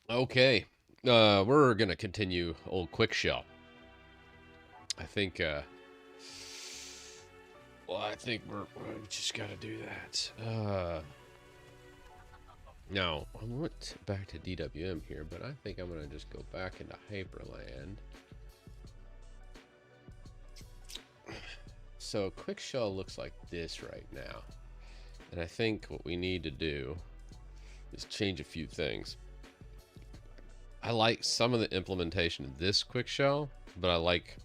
Okay, we're gonna continue old QuickShell. I think, well, I think we just gotta do that. Now, I went back to DWM here, but I think I'm gonna just go back into Hyperland. So QuickShell looks like this right now. And I think what we need to do is change a few things. I like some of the implementation of this QuickShell, but I like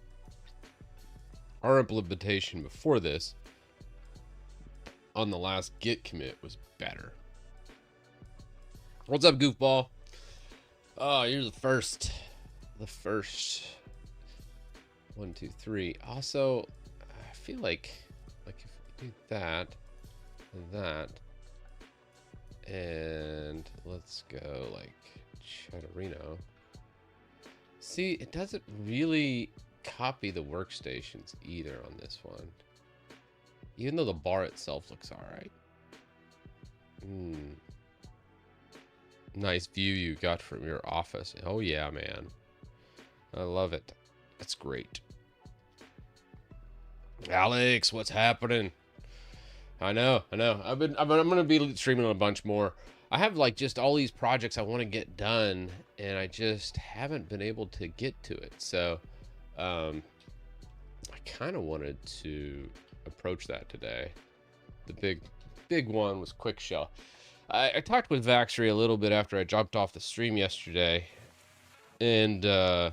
our implementation before this on the last Git commit was better. What's up, goofball? Oh, you're the first. The first. 1, 2, 3. Also, I feel like if we do that and that, and let's go like Cheddarino. See, it doesn't really copy the workstations either on this one, even though the bar itself looks all right. Nice view you got from your office. Oh yeah, man, I love it. That's great. Alex, what's happening? I know. I'm gonna be streaming a bunch more. I have like just all these projects I want to get done, and I just haven't been able to get to it. So, I kind of wanted to approach that today. The big one was QuickShell. I talked with Vaxry a little bit after I jumped off the stream yesterday, and yeah,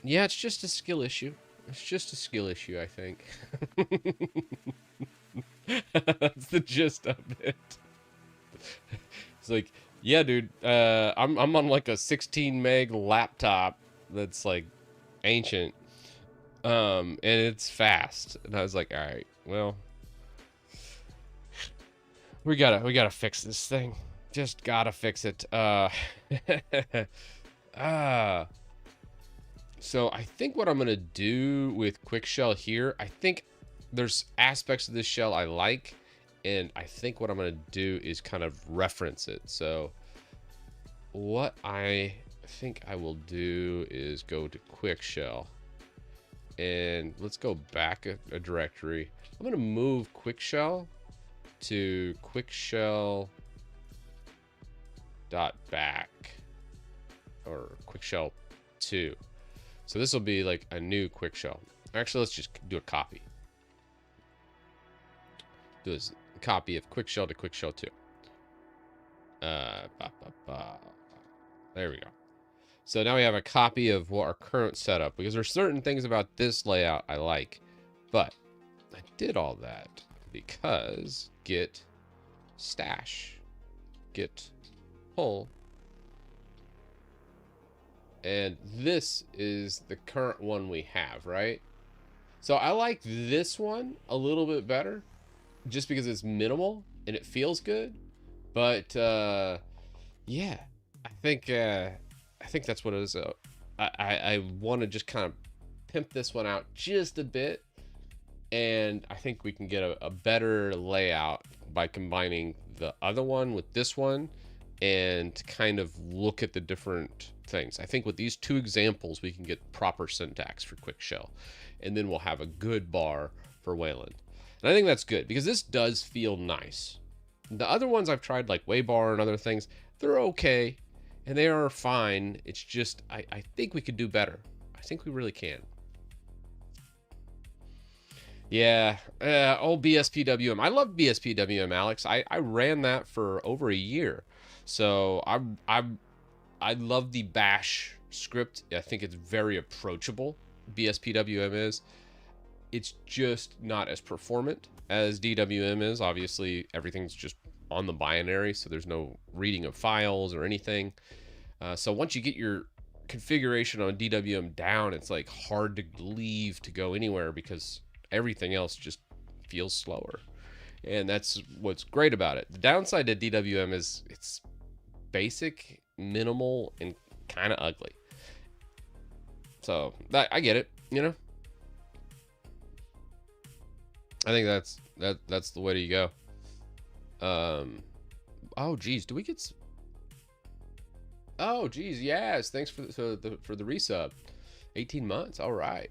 it's just a skill issue. It's just a skill issue, I think. That's the gist of it. It's like, yeah, dude, I'm on like a 16 meg laptop that's like ancient, and it's fast. And I was like, all right, well, we gotta fix this thing. Just gotta fix it. So I think what I'm gonna do with QuickShell here, I think there's aspects of this shell I like, and I think what I'm gonna do is kind of reference it. So what I think I will do is go to QuickShell, and let's go back a directory. I'm gonna move QuickShell to QuickShell.back or QuickShell 2. So this will be like a new QuickShell. Actually, let's just do a copy. Do this copy of QuickShell to QuickShell 2. There we go. So now we have a copy of what our current setup, because there's certain things about this layout I like, but I did all that because git stash, git pull, and this is the current one we have, right? So I like this one a little bit better just because it's minimal and it feels good. But yeah, I think that's what it is. I want to just kind of pimp this one out just a bit, and I think we can get a better layout by combining the other one with this one and kind of look at the different things. I think with these two examples, we can get proper syntax for QuickShell, and then we'll have a good bar for Wayland. And I think that's good because this does feel nice. The other ones I've tried, like Waybar and other things, they're okay and they are fine. It's just, I think we could do better. I think we really can. Yeah, old BSPWM. I love BSPWM, Alex. I ran that for over a year. So I love the bash script. I think it's very approachable. BSPWM is. It's just not as performant as DWM is. Obviously, everything's just on the binary, so there's no reading of files or anything. So once you get your configuration on DWM down, it's like hard to leave to go anywhere because everything else just feels slower. And that's what's great about it. The downside to DWM is it's basic, minimal, and kind of ugly. So I get it, you know. I think that's the way to go. Oh geez, do we get? Oh, geez, yes. Thanks for the resub. 18 months. All right.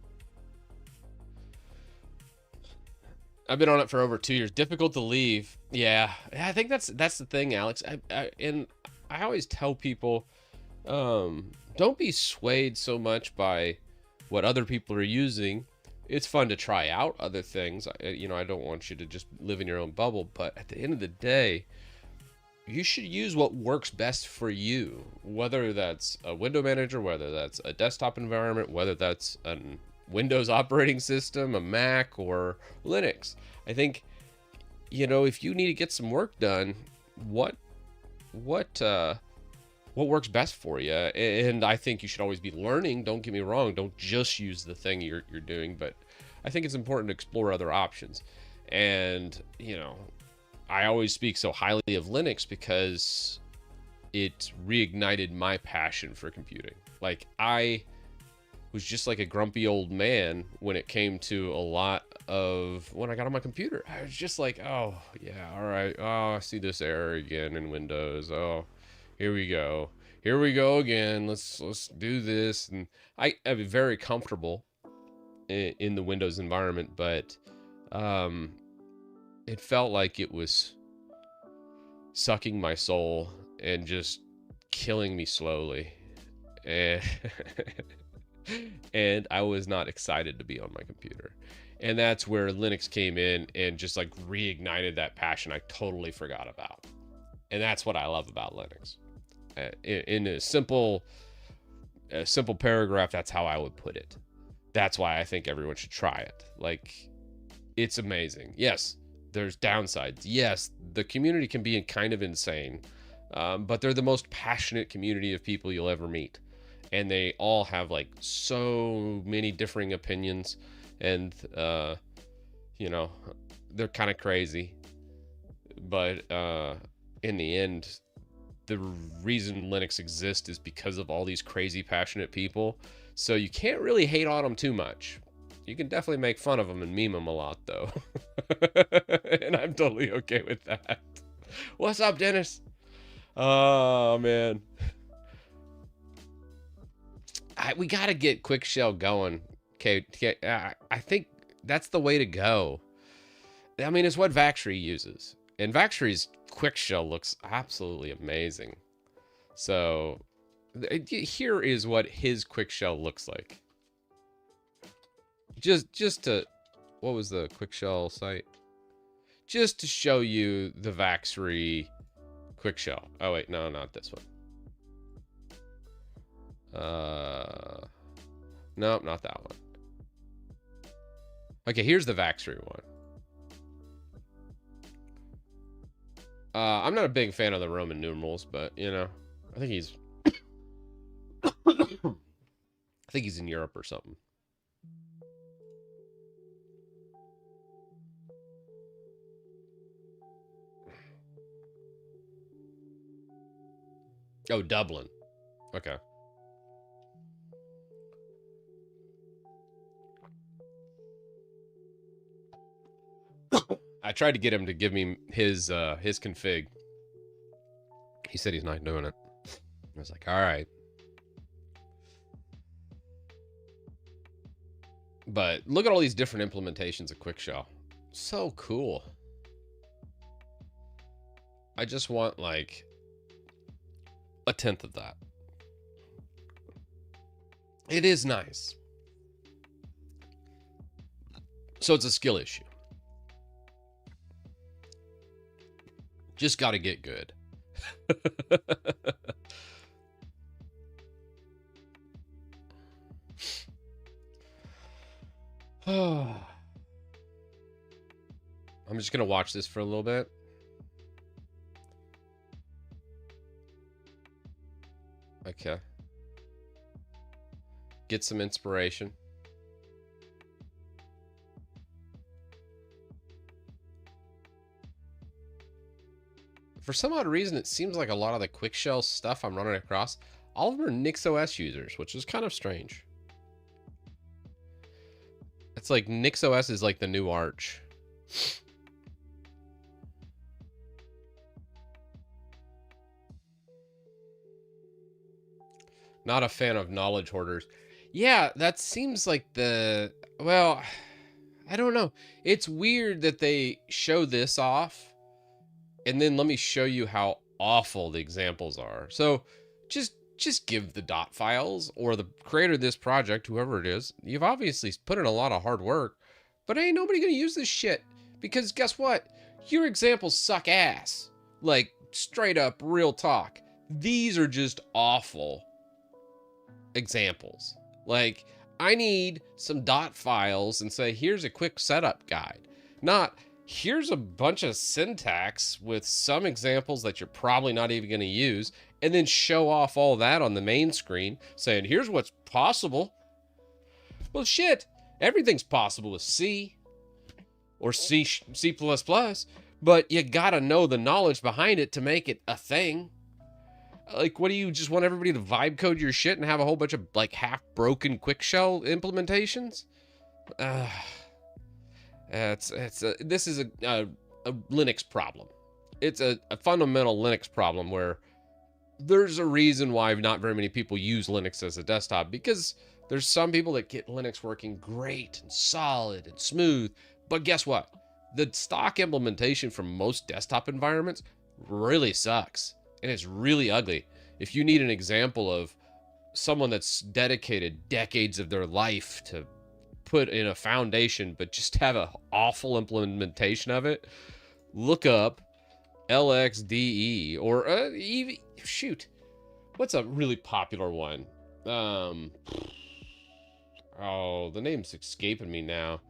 I've been on it for over 2 years. Difficult to leave. Yeah, I think that's the thing, Alex. And I always tell people, don't be swayed so much by what other people are using. It's fun to try out other things. I don't want you to just live in your own bubble. But at the end of the day, you should use what works best for you. Whether that's a window manager, whether that's a desktop environment, whether that's a Windows operating system, a Mac, or Linux. I think, if you need to get some work done, what works best for you? And I think you should always be learning. Don't get me wrong. Don't just use the thing you're doing, but I think it's important to explore other options. And, I always speak so highly of Linux because it reignited my passion for computing. Like, I was just like a grumpy old man when it came to a lot of when I got on my computer. I was just like, oh, yeah, all right. Oh, I see this error again in Windows. Oh, here we go. Here we go again. Let's do this. And I'm very comfortable in the Windows environment, but it felt like it was sucking my soul and just killing me slowly. And I was not excited to be on my computer. And that's where Linux came in and just like reignited that passion I totally forgot about. And that's what I love about Linux. In a simple paragraph, that's how I would put it. That's why I think everyone should try it. Like, it's amazing. Yes, there's downsides. Yes, the community can be kind of insane, but they're the most passionate community of people you'll ever meet. And they all have like so many differing opinions, and they're kind of crazy. But in the end, the reason Linux exists is because of all these crazy passionate people. So you can't really hate on them too much. You can definitely make fun of them and meme them a lot, though. And I'm totally okay with that. What's up, Dennis? Oh, man. We got to get QuickShell going. Okay, I think that's the way to go. I mean, it's what Vaxry uses. And Vaxry's QuickShell looks absolutely amazing. So here is what his QuickShell looks like. Just to, what was the QuickShell site? Just to show you the Vaxry QuickShell. Oh wait, no, not this one. Nope, not that one. Okay, here's the Vaxry one. I'm not a big fan of the Roman numerals, but I think he's I think he's in Europe or something. Oh, Dublin. Okay. I tried to get him to give me his config. He said he's not doing it. I was like, all right. But look at all these different implementations of QuickShell. So cool. I just want like a tenth of that. It is nice. So it's a skill issue. Just got to get good. I'm just going to watch this for a little bit. Okay. Get some inspiration. For some odd reason, it seems like a lot of the QuickShell stuff I'm running across, all of them are NixOS users, which is kind of strange. It's like NixOS is like the new Arch. Not a fan of knowledge hoarders. Yeah, that seems like well, I don't know. It's weird that they show this off, and then let me show you how awful the examples are. So just give the dot files, or the creator of this project, whoever it is, you've obviously put in a lot of hard work, but ain't nobody gonna use this shit, because guess what? Your examples suck ass. Like, straight up real talk. These are just awful examples. Like, I need some dot files and say, here's a quick setup guide. Not, here's a bunch of syntax with some examples that you're probably not even going to use, and then show off all that on the main screen saying, here's what's possible. Well, shit, everything's possible with C or C++, but you gotta know the knowledge behind it to make it a thing. Like, what do you just want everybody to vibe code your shit and have a whole bunch of like half broken QuickShell implementations? This is a Linux problem. It's a fundamental Linux problem where there's a reason why not very many people use Linux as a desktop, because there's some people that get Linux working great and solid and smooth. But guess what? The stock implementation from most desktop environments really sucks. And it's really ugly. If you need an example of someone that's dedicated decades of their life to put in a foundation, but just have an awful implementation of it, look up LXDE or even, shoot, what's a really popular one? Oh, the name's escaping me now.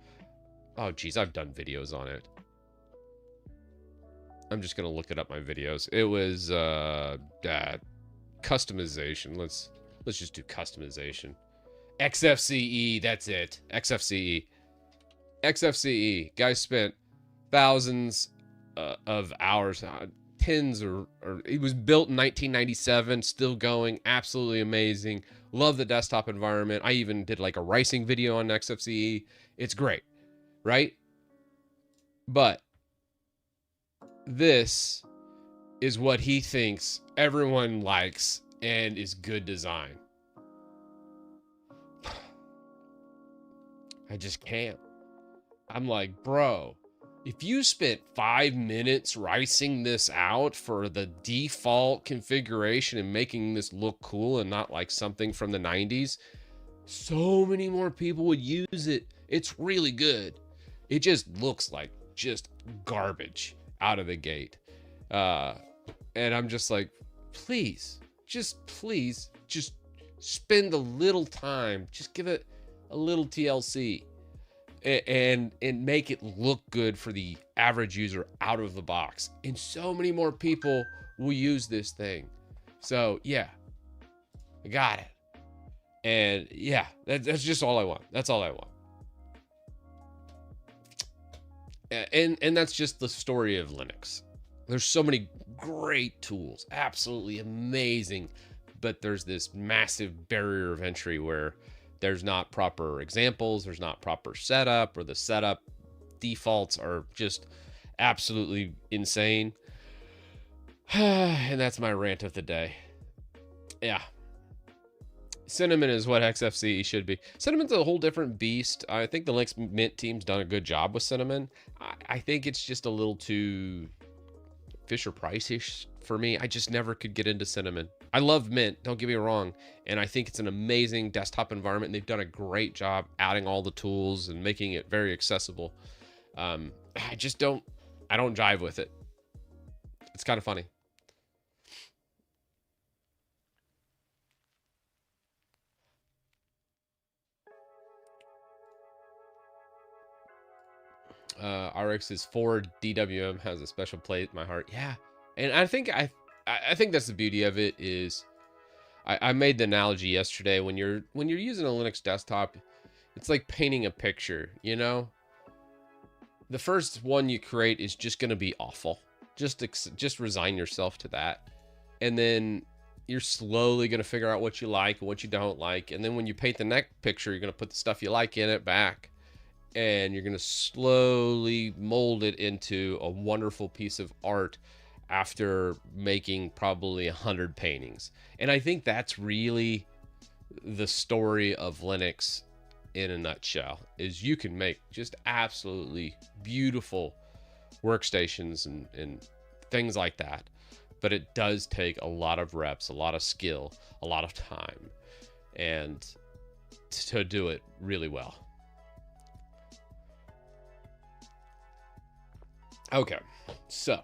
Oh, geez, I've done videos on it. I'm just gonna look it up my videos. It was customization. Let's just do customization. XFCE, that's it. XFCE. XFCE. Guys spent thousands of hours, tens or it was built in 1997, still going, absolutely amazing. Love the desktop environment. I even did like a ricing video on XFCE. It's great, right? But this is what he thinks everyone likes and is good design. I just can't. I'm like, bro, if you spent 5 minutes ricing this out for the default configuration and making this look cool and not like something from the 90s, so many more people would use it. It's really good. It just looks like just garbage out of the gate. And I'm just like, please spend a little time, just give it a little TLC and make it look good for the average user out of the box. And so many more people will use this thing. So yeah, I got it. And yeah, that's just all I want. That's all I want. And that's just the story of Linux. There's so many great tools, absolutely amazing, but there's this massive barrier of entry where there's not proper examples, there's not proper setup, or the setup defaults are just absolutely insane. And that's my rant of the day. Yeah. Cinnamon is what XFCE should be. Cinnamon's a whole different beast. I think the Linux Mint team's done a good job with Cinnamon. I think it's just a little too Fisher Price-ish for me. I just never could get into Cinnamon. I love Mint, don't get me wrong, and I think it's an amazing desktop environment, and they've done a great job adding all the tools and making it very accessible. I don't jive with it. It's kind of funny. RX's Ford DWM has a special place in my heart. Yeah, and I think that's the beauty of it is, I made the analogy yesterday, when you're using a Linux desktop, it's like painting a picture, you know? The first one you create is just going to be awful. Just resign yourself to that. And then you're slowly going to figure out what you like and what you don't like. And then when you paint the next picture, you're going to put the stuff you like in it back. And you're going to slowly mold it into a wonderful piece of art after making probably 100 paintings. And I think that's really the story of Linux in a nutshell. Is you can make just absolutely beautiful workstations and things like that, but it does take a lot of reps, a lot of skill, a lot of time, and to do it really well. Okay, so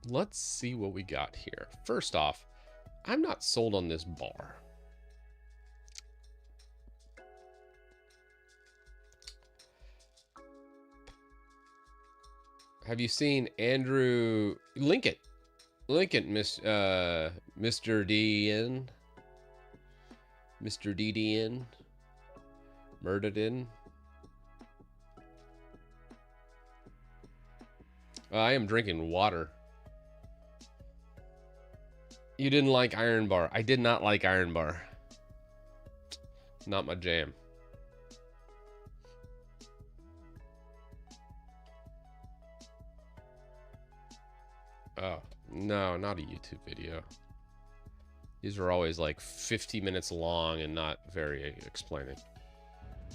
let's see what we got here. First off, I'm not sold on this bar. Have you seen Andrew Lincoln? Lincoln, Mr. DN? Mr. DDN? Murdered. I am drinking water. You didn't like Iron Bar. I did not like Iron Bar. Not my jam. Oh, no, not a YouTube video. These are always like 50 minutes long and not very explaining.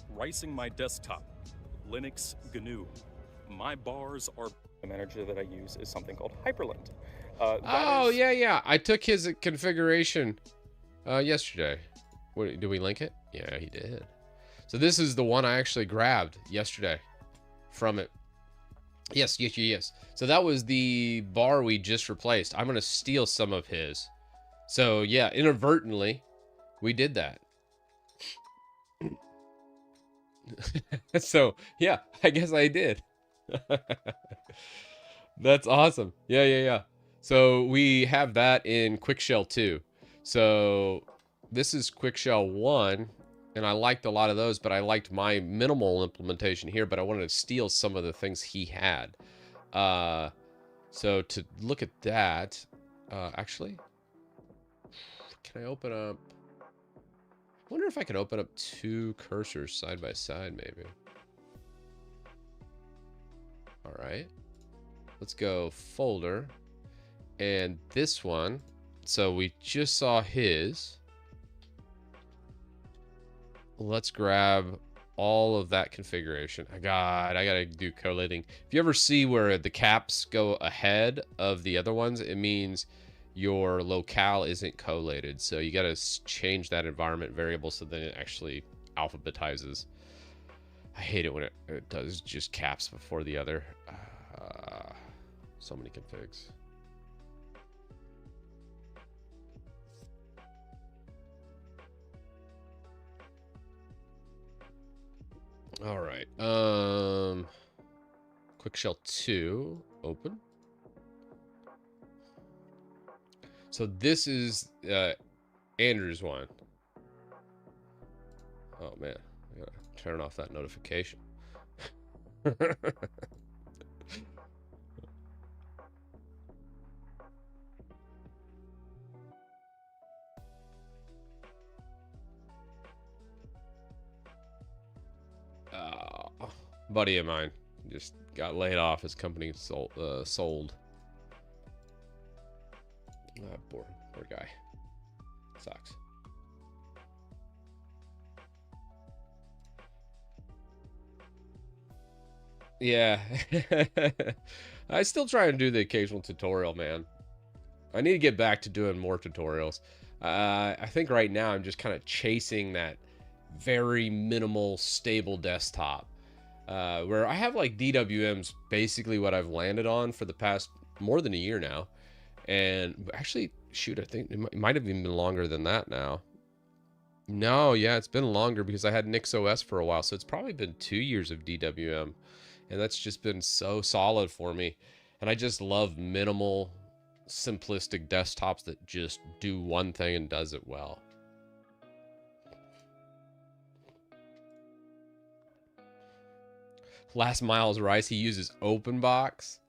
Ricing my desktop, Linux GNU. My bars are... The manager that I use is something called Hyperlint. Yeah. I took his configuration yesterday. Did we link it? Yeah, he did. So this is the one I actually grabbed yesterday from it. Yes. So that was the bar we just replaced. I'm going to steal some of his. So yeah, inadvertently, we did that. So yeah, I guess I did. That's awesome. Yeah. So we have that in QuickShell 2. So this is QuickShell 1, and I liked a lot of those, but I liked my minimal implementation here, but I wanted to steal some of the things he had. So to look at that, actually, can I open up? I wonder if I can open up two cursors side by side, maybe. All right, let's go folder, and this one. So we just saw his. Let's grab all of that configuration. God, I gotta do collating. If you ever see where the caps go ahead of the other ones, it means your locale isn't collated. So you gotta change that environment variable so then it actually alphabetizes. I hate it when it does just caps before the other. So many configs. All right. QuickShell 2 open. So this is Andrew's one. Oh man, I gotta turn off that notification. Buddy of mine just got laid off. His company sold. Poor guy. Sucks. Yeah. I still try and do the occasional tutorial, man. I need to get back to doing more tutorials. I think right now I'm just kind of chasing that very minimal, stable desktop. Where I have like DWM's basically what I've landed on for the past more than a year now. And actually, shoot, I think it might have even been longer than that now. No, yeah, it's been longer because I had NixOS for a while. So it's probably been 2 years of DWM. And that's just been so solid for me. And I just love minimal, simplistic desktops that just do one thing and does it well. Last Miles Rice, he uses OpenBox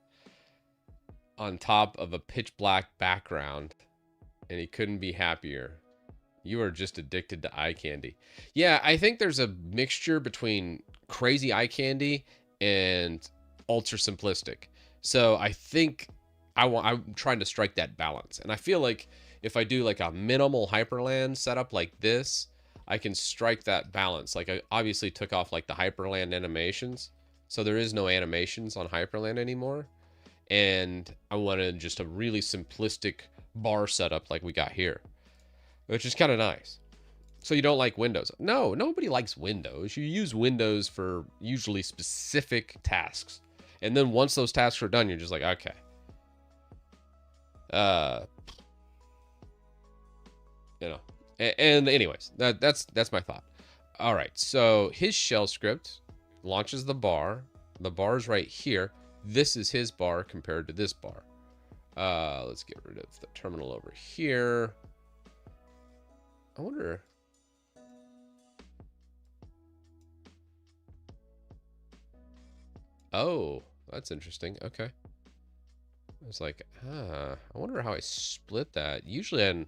on top of a pitch black background, and he couldn't be happier. You are just addicted to eye candy. Yeah, I think there's a mixture between crazy eye candy and ultra simplistic. So I think I'm trying to strike that balance. And I feel like if I do like a minimal hyperland setup like this, I can strike that balance. Like I obviously took off like the hyperland animations. So there is no animations on hyperland anymore. And I wanted just a really simplistic bar setup like we got here, which is kind of nice. So you don't like Windows? No, nobody likes Windows. You use Windows for usually specific tasks. And then once those tasks are done, you're just like, okay. You know. And anyways, that's my thought. All right, so his shell script launches the bar. The bar is right here. This is his bar compared to this bar. Let's get rid of the terminal over here. I wonder. Oh, that's interesting. Okay. I was like, I wonder how I split that. Usually on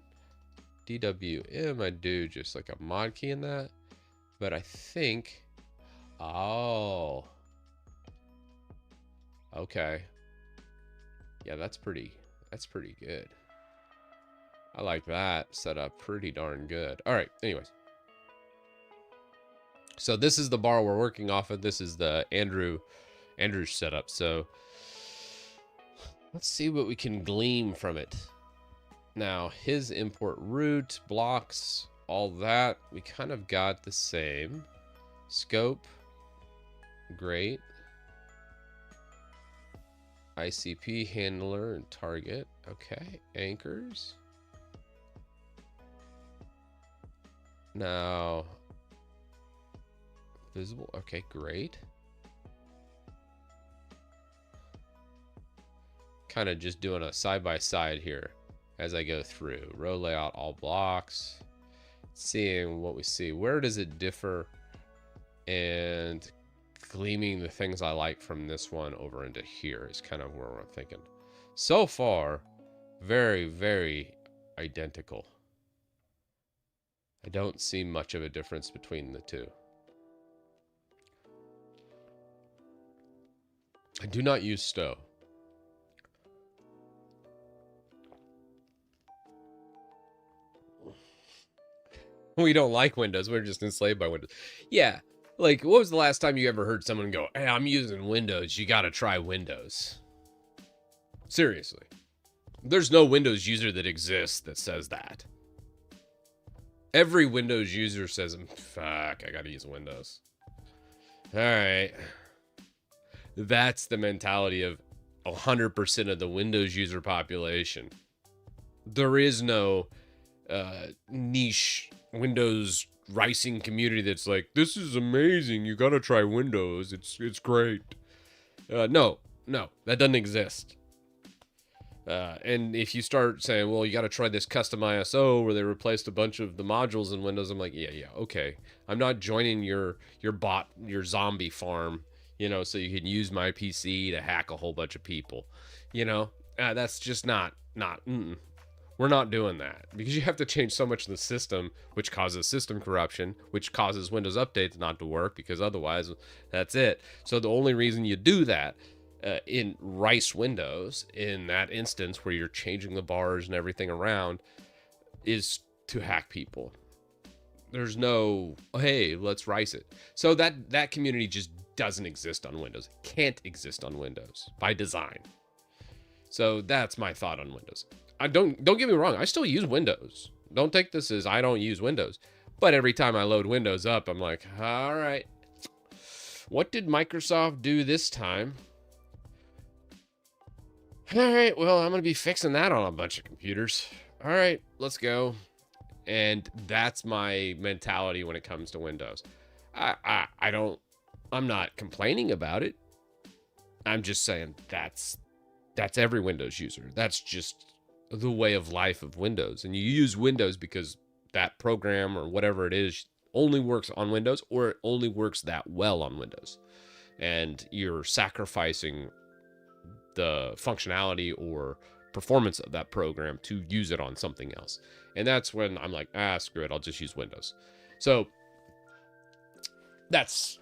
DWM, I do just like a mod key in that. But I think, oh, okay. Yeah, that's pretty good. I like that setup pretty darn good. All right, anyways. So this is the bar we're working off of. This is the Andrew's setup. So let's see what we can glean from it. Now, his import root, blocks, all that, we kind of got the same. Scope, great. ICP handler and target, okay. Anchors. Now, visible, okay, great. Kind of just doing a side-by-side here as I go through. Row layout, all blocks. Seeing what we see. Where does it differ? And gleaming the things I like from this one over into here is kind of where we're thinking. So far, very, very identical. I don't see much of a difference between the two. I do not use Stow. We don't like Windows. We're just enslaved by Windows. Yeah. Like, what was the last time you ever heard someone go, hey, I'm using Windows. You got to try Windows. Seriously. There's no Windows user that exists that says that. Every Windows user says, fuck, I got to use Windows. All right. That's the mentality of 100% of the Windows user population. There is no niche Windows ricing community that's like, this is amazing, you gotta try Windows, it's great. No, that doesn't exist. And if you start saying, well, you gotta try this custom ISO where they replaced a bunch of the modules in Windows, I'm like, yeah, okay. I'm not joining your bot, your zombie farm, you know, so you can use my PC to hack a whole bunch of people. You know, that's just not. We're not doing that, because you have to change so much in the system, which causes system corruption, which causes Windows updates not to work, because otherwise that's it. So the only reason you do that in Rice Windows, in that instance where you're changing the bars and everything around, is to hack people. There's no, oh, hey, let's rice it. So that community just doesn't exist on Windows. It can't exist on Windows by design. So that's my thought on Windows. Don't get me wrong, I still use Windows. Don't take this as I don't use Windows. But every time I load Windows up, I'm like, all right, what did Microsoft do this time? All right, well, I'm going to be fixing that on a bunch of computers. All right, let's go. And that's my mentality when it comes to Windows. I'm not complaining about it. I'm just saying that's every Windows user. That's just the way of life of Windows. And you use Windows because that program or whatever it is only works on Windows, or it only works that well on Windows. And you're sacrificing the functionality or performance of that program to use it on something else. And that's when I'm like, screw it, I'll just use Windows. So that's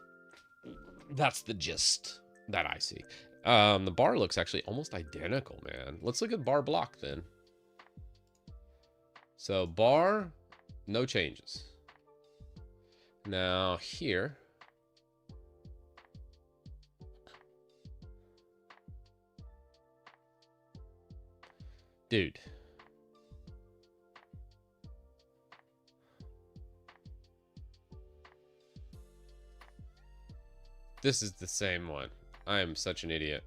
the gist that I see. The bar looks actually almost identical, man. Let's look at bar block then. So bar, no changes. Now here, dude. This is the same one. I am such an idiot.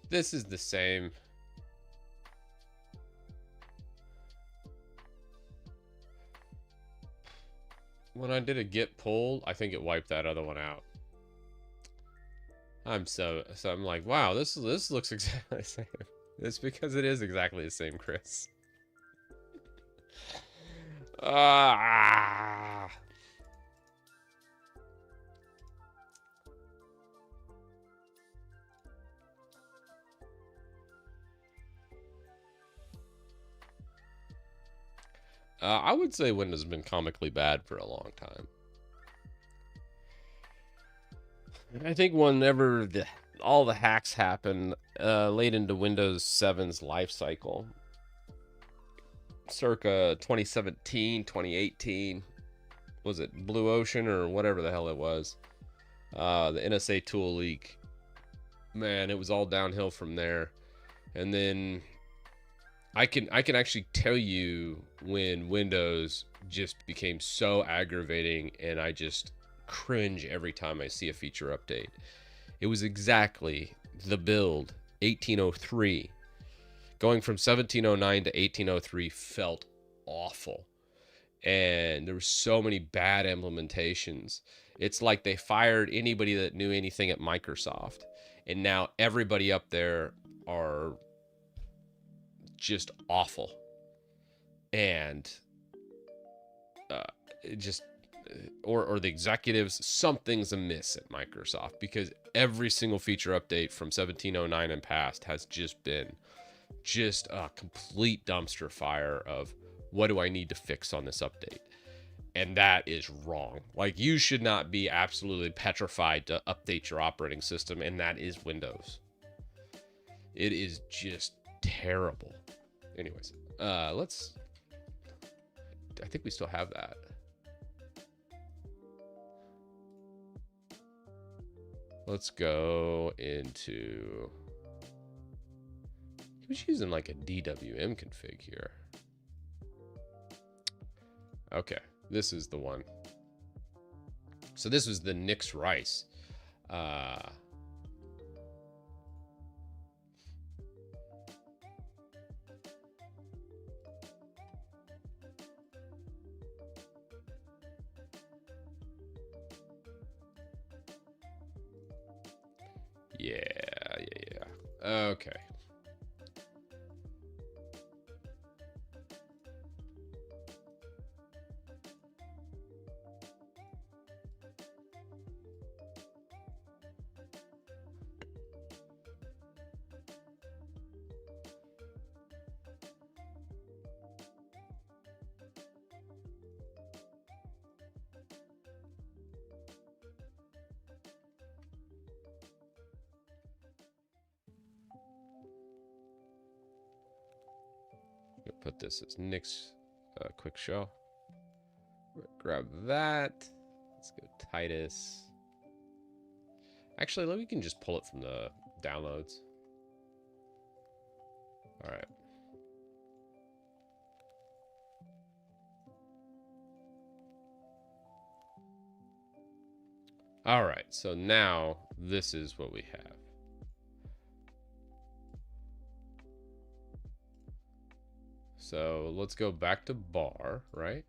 This is the same. When I did a get pull, I think it wiped that other one out. So I'm like, wow, this looks exactly the same. It's because it is exactly the same, Chris. I would say Windows has been comically bad for a long time. I think whenever all the hacks happened late into Windows 7's life cycle, circa 2017, 2018, was it Blue Ocean or whatever the hell it was, the NSA tool leak, man, it was all downhill from there. And then I can actually tell you when Windows just became so aggravating and I just cringe every time I see a feature update. It was exactly the build 1803. Going from 1709 to 1803 felt awful. And there were so many bad implementations. It's like they fired anybody that knew anything at Microsoft. And now everybody up there are just awful. And it just, or the executives, something's amiss at Microsoft, because every single feature update from 1709 and past has just been just a complete dumpster fire of what do I need to fix on this update. And that is wrong. Like, you should not be absolutely petrified to update your operating system, and that is Windows. It is just terrible. Anyways, I think we still have that. Let's go into, he was using like a DWM config here. Okay, this is the one. So this was the Nix Rice. Yeah. Okay. Put this as Nix QuickShell. Grab that. Let's go Titus. Actually, we can just pull it from the downloads. All right. All right, so now this is what we have. So let's go back to bar, right?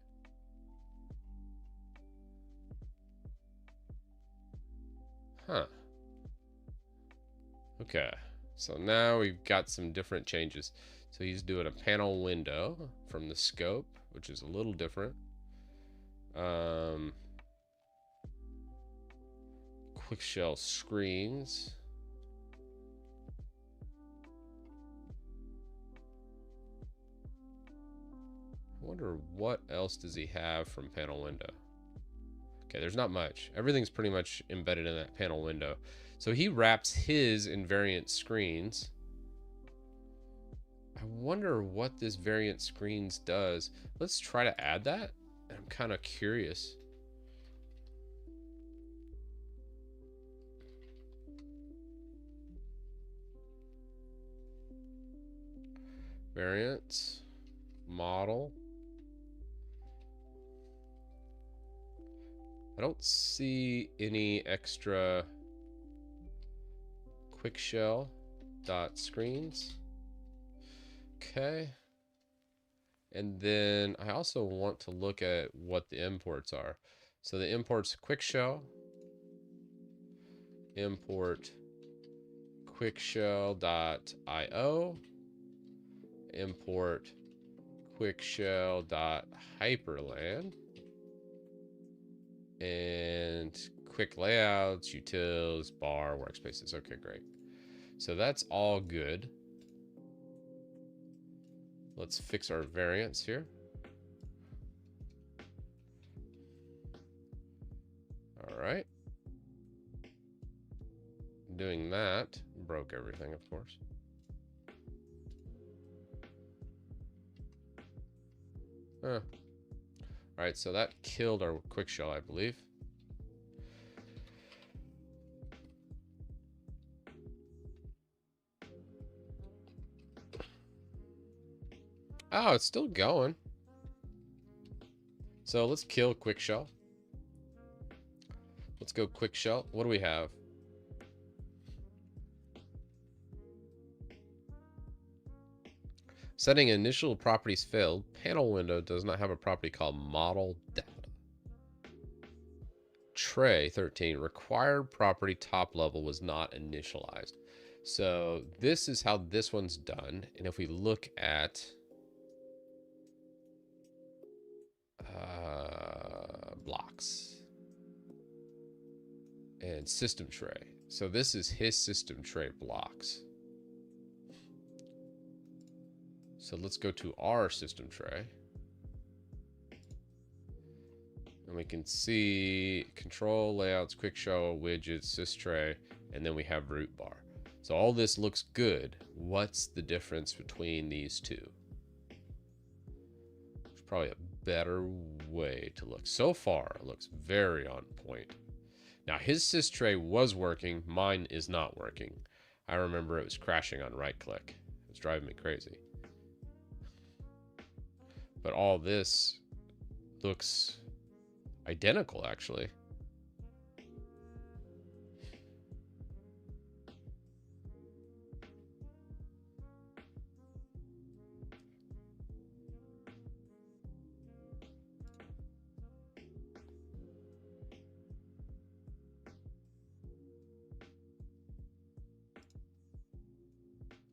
Huh. Okay, so now we've got some different changes. So he's doing a panel window from the scope, which is a little different. QuickShell screens. I wonder what else does he have from panel window. Okay, there's not much. Everything's pretty much embedded in that panel window. So he wraps his in variant screens. I wonder what this variant screens does. Let's try to add that. I'm kind of curious. Variants, model. I don't see any extra QuickShell dot screens. Okay. And then I also want to look at what the imports are. So the imports QuickShell, import QuickShell.io, import QuickShell.hyperland, and quick layouts, utils, bar, workspaces. Okay, great. So that's all good. Let's fix our variants here. All right. Doing that broke everything, of course. Huh. All right, so that killed our quick shell, I believe. Oh, it's still going. So let's kill quick shell. Let's go quick shell. What do we have? Setting initial properties failed. Panel window does not have a property called model data. Tray 13, required property top level was not initialized. So this is how this one's done. And if we look at blocks and system tray. So this is his system tray blocks. So let's go to our system tray. And we can see control, layouts, quick show, widgets, sys tray, and then we have root bar. So all this looks good. What's the difference between these two? There's probably a better way to look. So far, it looks very on point. Now his sys tray was working, mine is not working. I remember it was crashing on right click. It was driving me crazy. But all this looks identical, actually.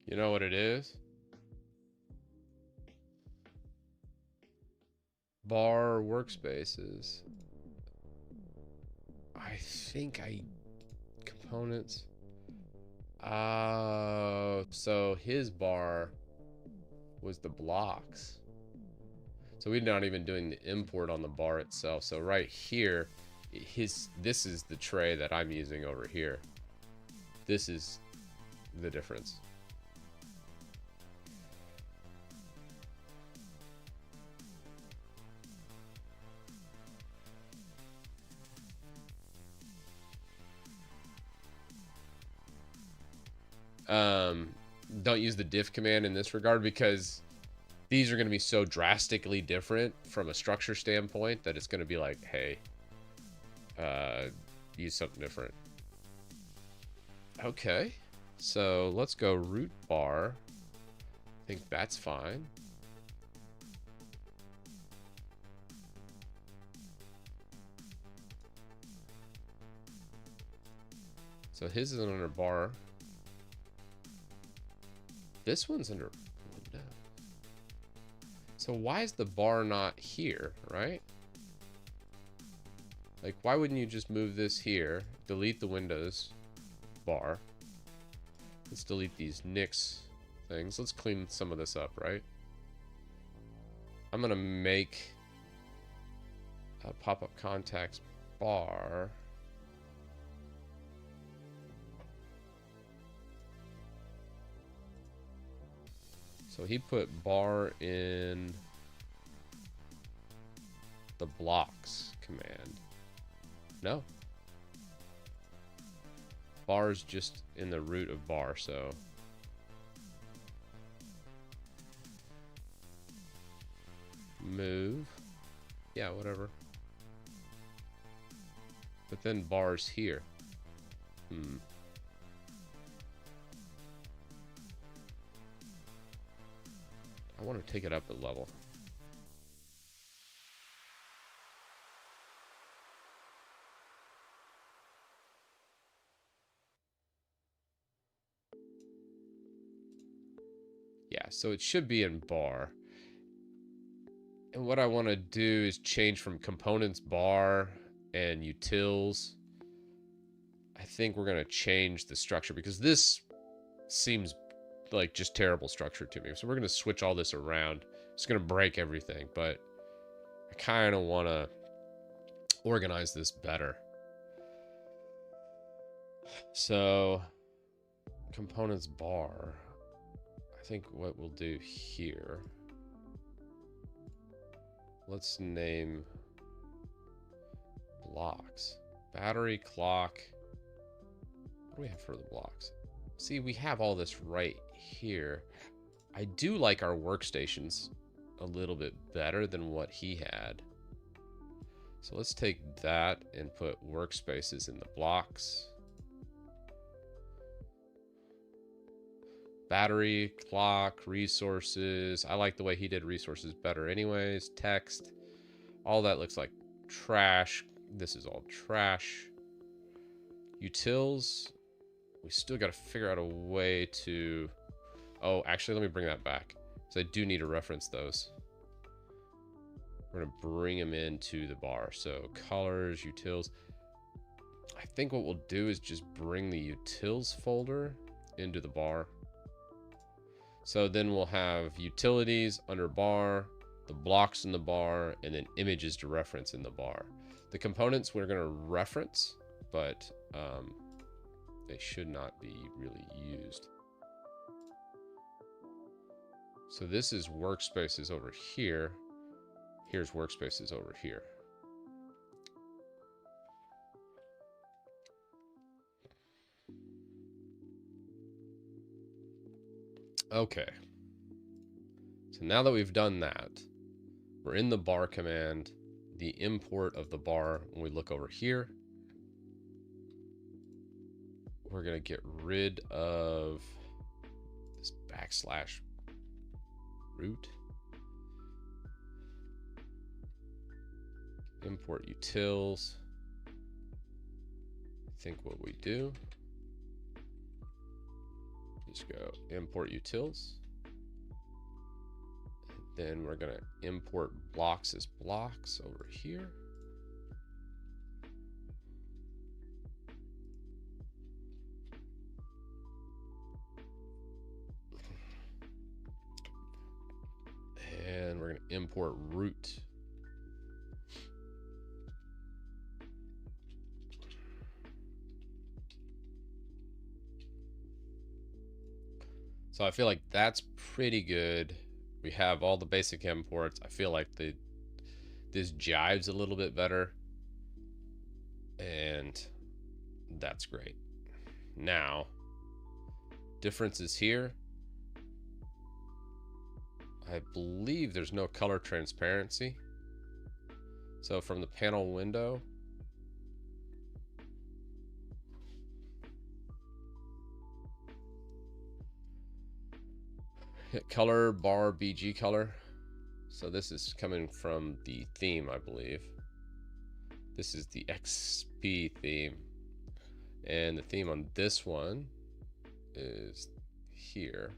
You know what it is? Bar workspaces. I think components. So his bar was the blocks. So we're not even doing the import on the bar itself. So right here, this is the tray that I'm using over here. This is the difference. Don't use the diff command in this regard because these are going to be so drastically different from a structure standpoint that it's going to be like, hey, use something different. Okay, so let's go root bar. I think that's fine. So his is under bar. This one's under window. So why is the bar not here, right? Like, why wouldn't you just move this here, delete the Windows bar? Let's delete these Nix things. Let's clean some of this up, right? I'm gonna make a pop-up contacts bar. So he put bar in the blocks command. No. Bar is just in the root of bar, so. Move. Yeah, whatever. But then bar's here. I want to take it up a level. Yeah, so it should be in bar. And what I want to do is change from components bar and utils. I think we're going to change the structure because this seems like just terrible structure to me. So we're going to switch all this around. It's going to break everything, but I kind of want to organize this better. So components bar, I think what we'll do here, let's name blocks, battery, clock. What do we have for the blocks? See, we have all this right here. I do like our workstations a little bit better than what he had. So let's take that and put workspaces in the blocks. Battery, clock, resources. I like the way he did resources better anyways. Text. All that looks like trash. This is all trash. Utils. We still got to figure out a way to... Oh, actually, let me bring that back. Because I do need to reference those. We're going to bring them into the bar. So colors, utils. I think what we'll do is just bring the utils folder into the bar. So then we'll have utilities under bar, the blocks in the bar, and then images to reference in the bar. The components we're going to reference, but they should not be really used. So this is workspaces over here. Here's workspaces over here. Okay. So now that we've done that, we're in the bar command, the import of the bar. When we look over here, we're going to get rid of this backslash root. Import utils. I think what we do, just go import utils. And then we're going to import blocks as blocks over here. And we're going to import root. So I feel like that's pretty good. We have all the basic imports. I feel like this jives a little bit better. And that's great. Now, differences here. I believe there's no color transparency. So from the panel window, hit color bar BG color. So this is coming from the theme, I believe. This is the XP theme. And the theme on this one is here.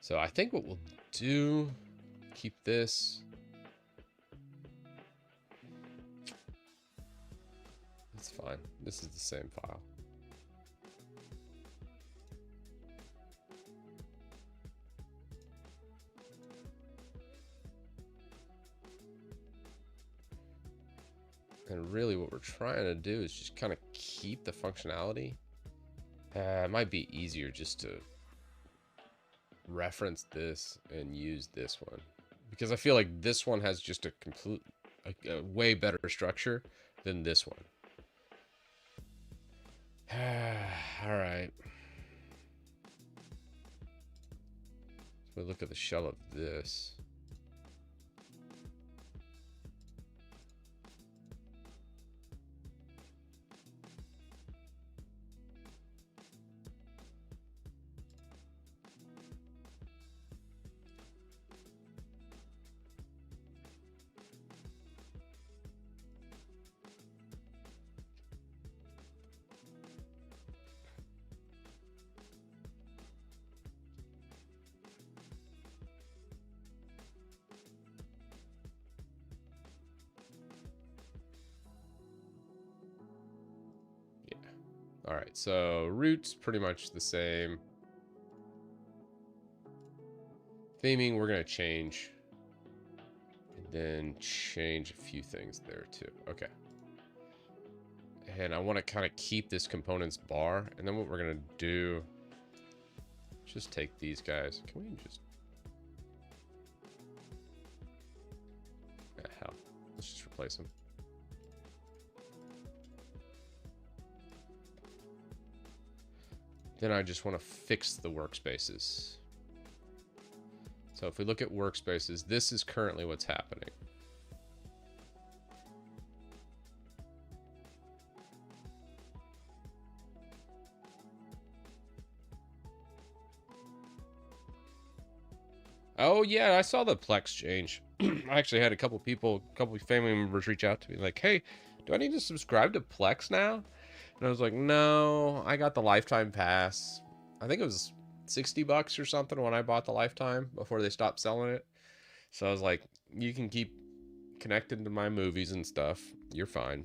So I think what we'll do, keep this. That's fine. This is the same file. And really what we're trying to do is just kind of keep the functionality. It might be easier just to reference this and use this one, because I feel like this one has just a way better structure than this one. All right. So we look at the shell of this. All right, so root's pretty much the same. Theming, we're going to change. And then change a few things there too. Okay. And I want to kind of keep this components bar. And then what we're going to do, just take these guys. Can we just... hell. Let's just replace them. Then I just want to fix the workspaces. So if we look at workspaces, this is currently what's happening. Oh yeah, I saw the Plex change. I actually had a couple family members reach out to me like, hey, do I need to subscribe to Plex now? And I was like, no, I got the lifetime pass. I think it was 60 bucks or something when I bought the lifetime before they stopped selling it. So I was like, you can keep connected to my movies and stuff. You're fine.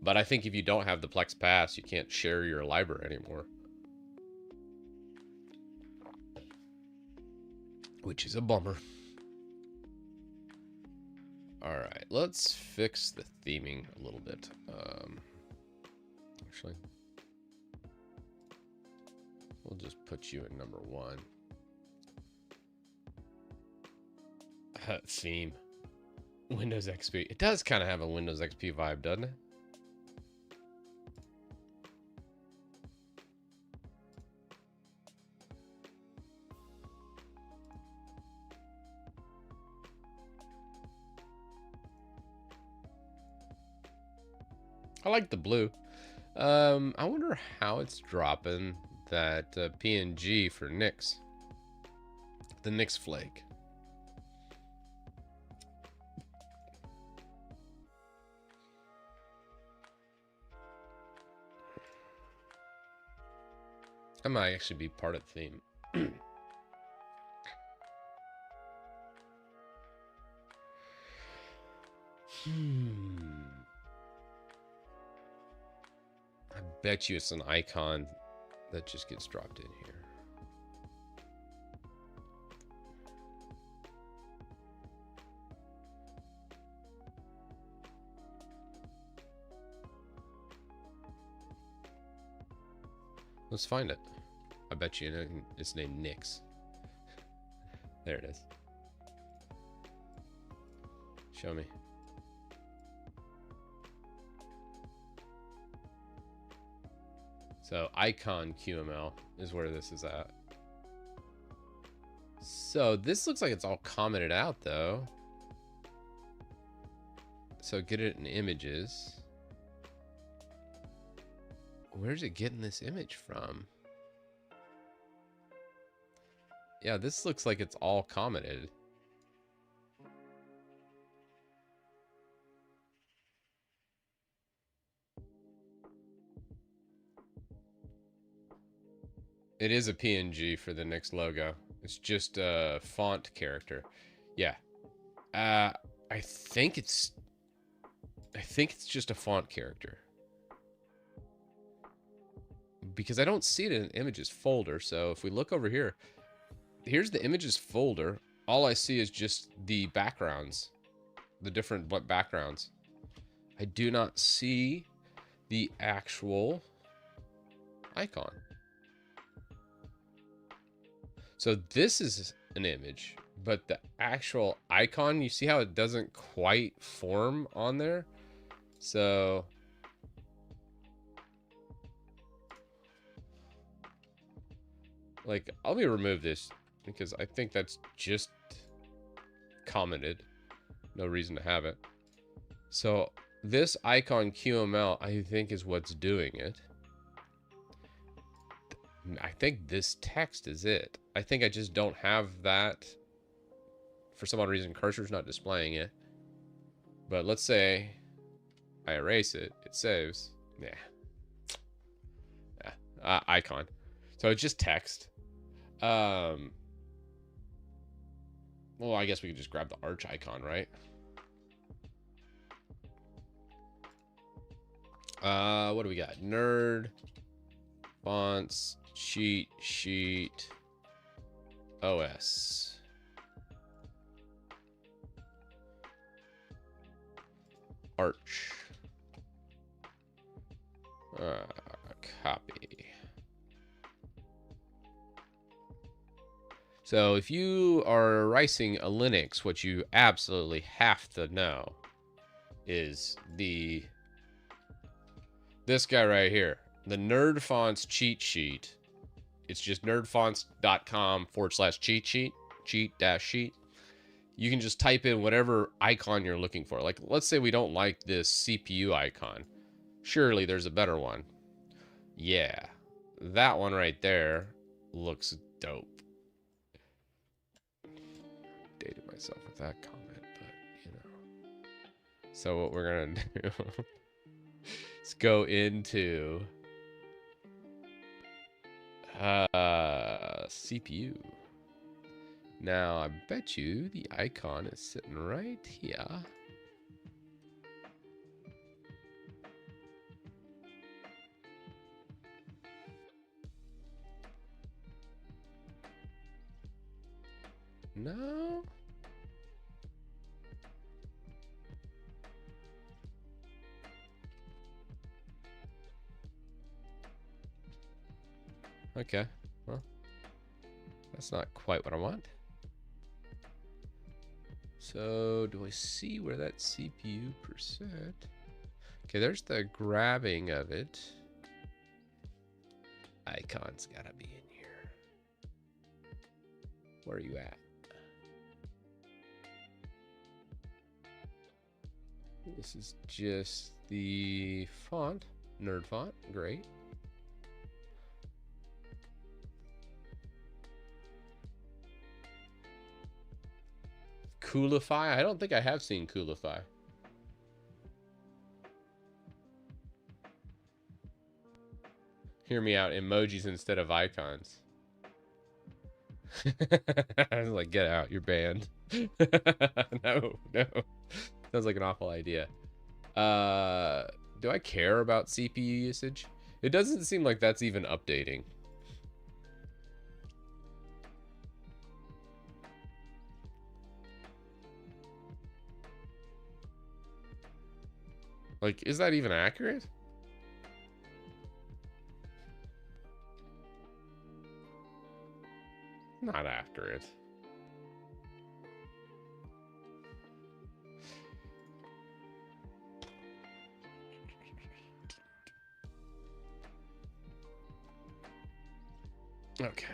But I think if you don't have the Plex pass, you can't share your library anymore. Which is a bummer. All right, let's fix the theming a little bit. Actually, we'll just put you in number 1. Theme. Windows XP. It does kind of have a Windows XP vibe, doesn't it? I like the blue. I wonder how it's dropping that PNG for Nix. The Nix flake. I might actually be part of the theme. I bet you it's an icon that just gets dropped in here. Let's find it. I bet you it's named Nix. There it is. Show me. So icon QML is where this is at. So this looks like it's all commented out though. So get it in images. Where's it getting this image from? Yeah, this looks like it's all commented. It is a PNG for the Nix logo. It's just a font character. Yeah. I think it's just a font character. Because I don't see it in an images folder. So if we look over here, here's the images folder. All I see is just the backgrounds. the different backgrounds. I do not see the actual icon. So this is an image, but the actual icon, you see how it doesn't quite form on there? So like, I'll remove this because I think that's just commented. No reason to have it. So this icon QML, I think, is what's doing it. I think this text is it. I think I just don't have that. For some odd reason, cursor's not displaying it. But let's say I erase it. It saves. Yeah. Icon. So it's just text. Well, I guess we could just grab the arch icon, right? What do we got? Nerd, fonts, cheat sheet, OS. Arch. Copy. So if you are writing a Linux, what you absolutely have to know is this guy right here, the Nerd Fonts cheat sheet. It's just nerdfonts.com/cheat sheet, cheat-sheet. You can just type in whatever icon you're looking for. Like, let's say we don't like this CPU icon. Surely there's a better one. Yeah, that one right there looks dope. Dated myself with that comment, but you know. So what we're gonna do is go into CPU. Now I bet you the icon is sitting right here. No. Okay. Well, that's not quite what I want. So do I see where that CPU percent? Okay, there's the grabbing of it. Icon's gotta be in here. Where are you at? This is just the font, nerd font, great. Coolify? I don't think I have seen Coolify. Hear me out, emojis instead of icons. I was like, get out, you're banned. No. Sounds like an awful idea. Do I care about CPU usage? It doesn't seem like that's even updating. Like, is that even accurate? Not accurate. Okay.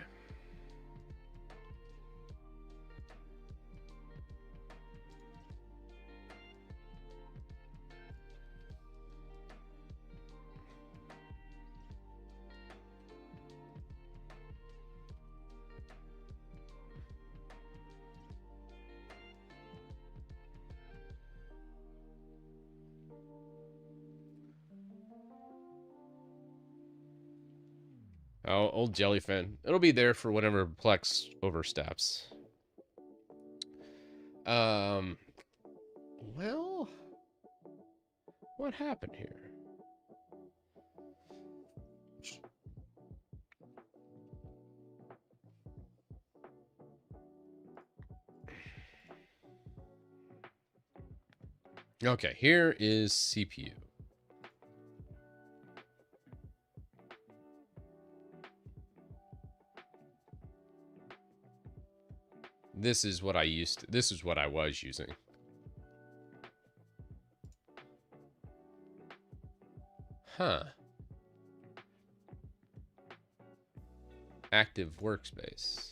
Oh, old jellyfin. It'll be there for whenever Plex oversteps. Well, what happened here? Okay, here is CPU. This is what this is what I was using. Huh. Active workspace.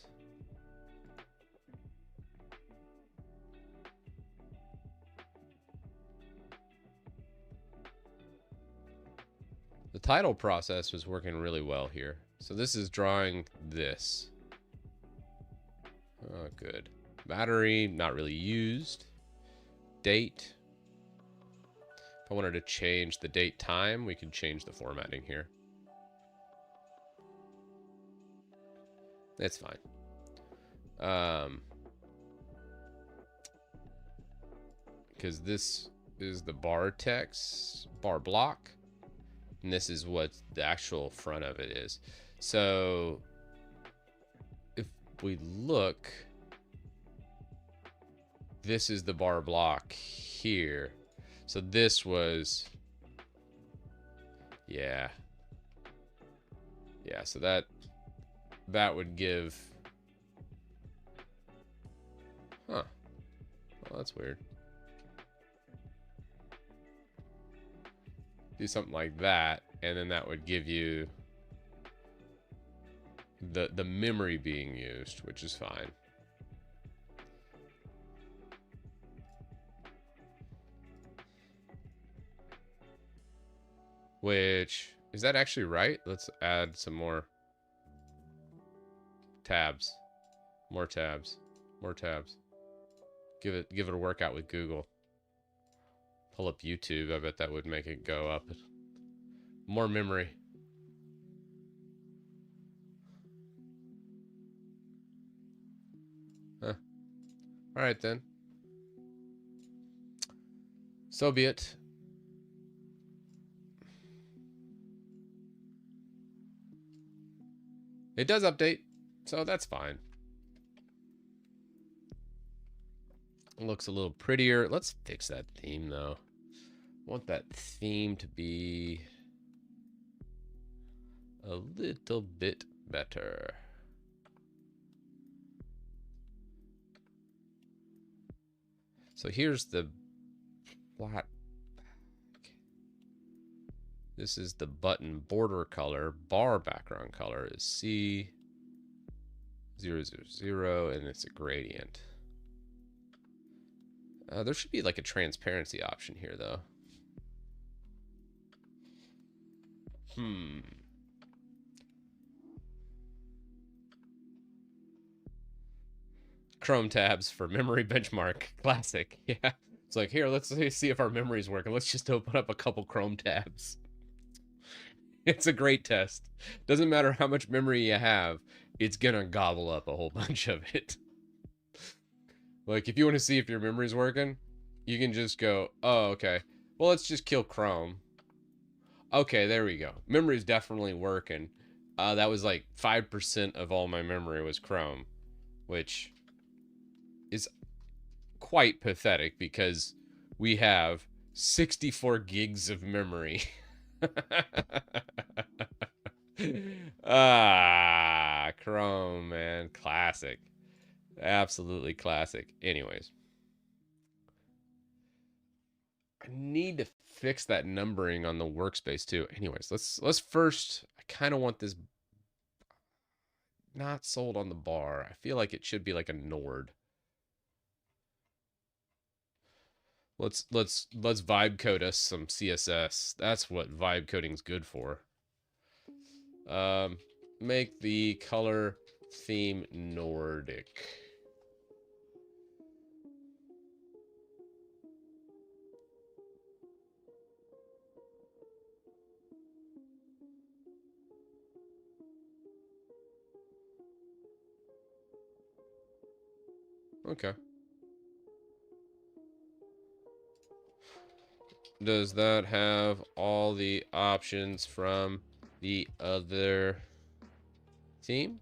The title process was working really well here. So this is drawing this. Oh, good. Battery, not really used. Date. If I wanted to change the date time, we could change the formatting here. That's fine. Because this is the bar text, bar block. And this is what the actual front of it is. So if we look, this is the bar block here. So this was, yeah, so that would give, huh, well, that's weird. Do something like that, and then that would give you the memory being used, which is fine. Which, is that actually right? Let's add some more tabs. More tabs. More tabs. Give it a workout with Google. Pull up YouTube. I bet that would make it go up. More memory. Huh. All right, then. So be it. It does update, so that's fine. It looks a little prettier. Let's fix that theme, though. I want that theme to be a little bit better. So here's the flat back. This is the button border color. Bar background color is C000, and it's a gradient. There should be like a transparency option here, though. Chrome tabs for memory benchmark. Classic. Yeah. It's like, here, let's see if our memory's working. Let's just open up a couple Chrome tabs. It's a great test. Doesn't matter how much memory you have, it's gonna gobble up a whole bunch of it. Like, if you want to see if your memory's working, you can just go, oh, okay. Well, let's just kill Chrome. Okay, there we go. Memory's definitely working. That was like 5% of all my memory was Chrome, which is quite pathetic because we have 64 gigs of memory. Chrome, man. Classic. Absolutely classic. Anyways. I need to fix that numbering on the workspace too. Anyways, let's first, I kind of want this not sold on the bar. I feel like it should be like a Nord. Let's vibe code us some CSS. That's what vibe coding's good for. Make the color theme Nordic. Okay. Does that have all the options from the other theme?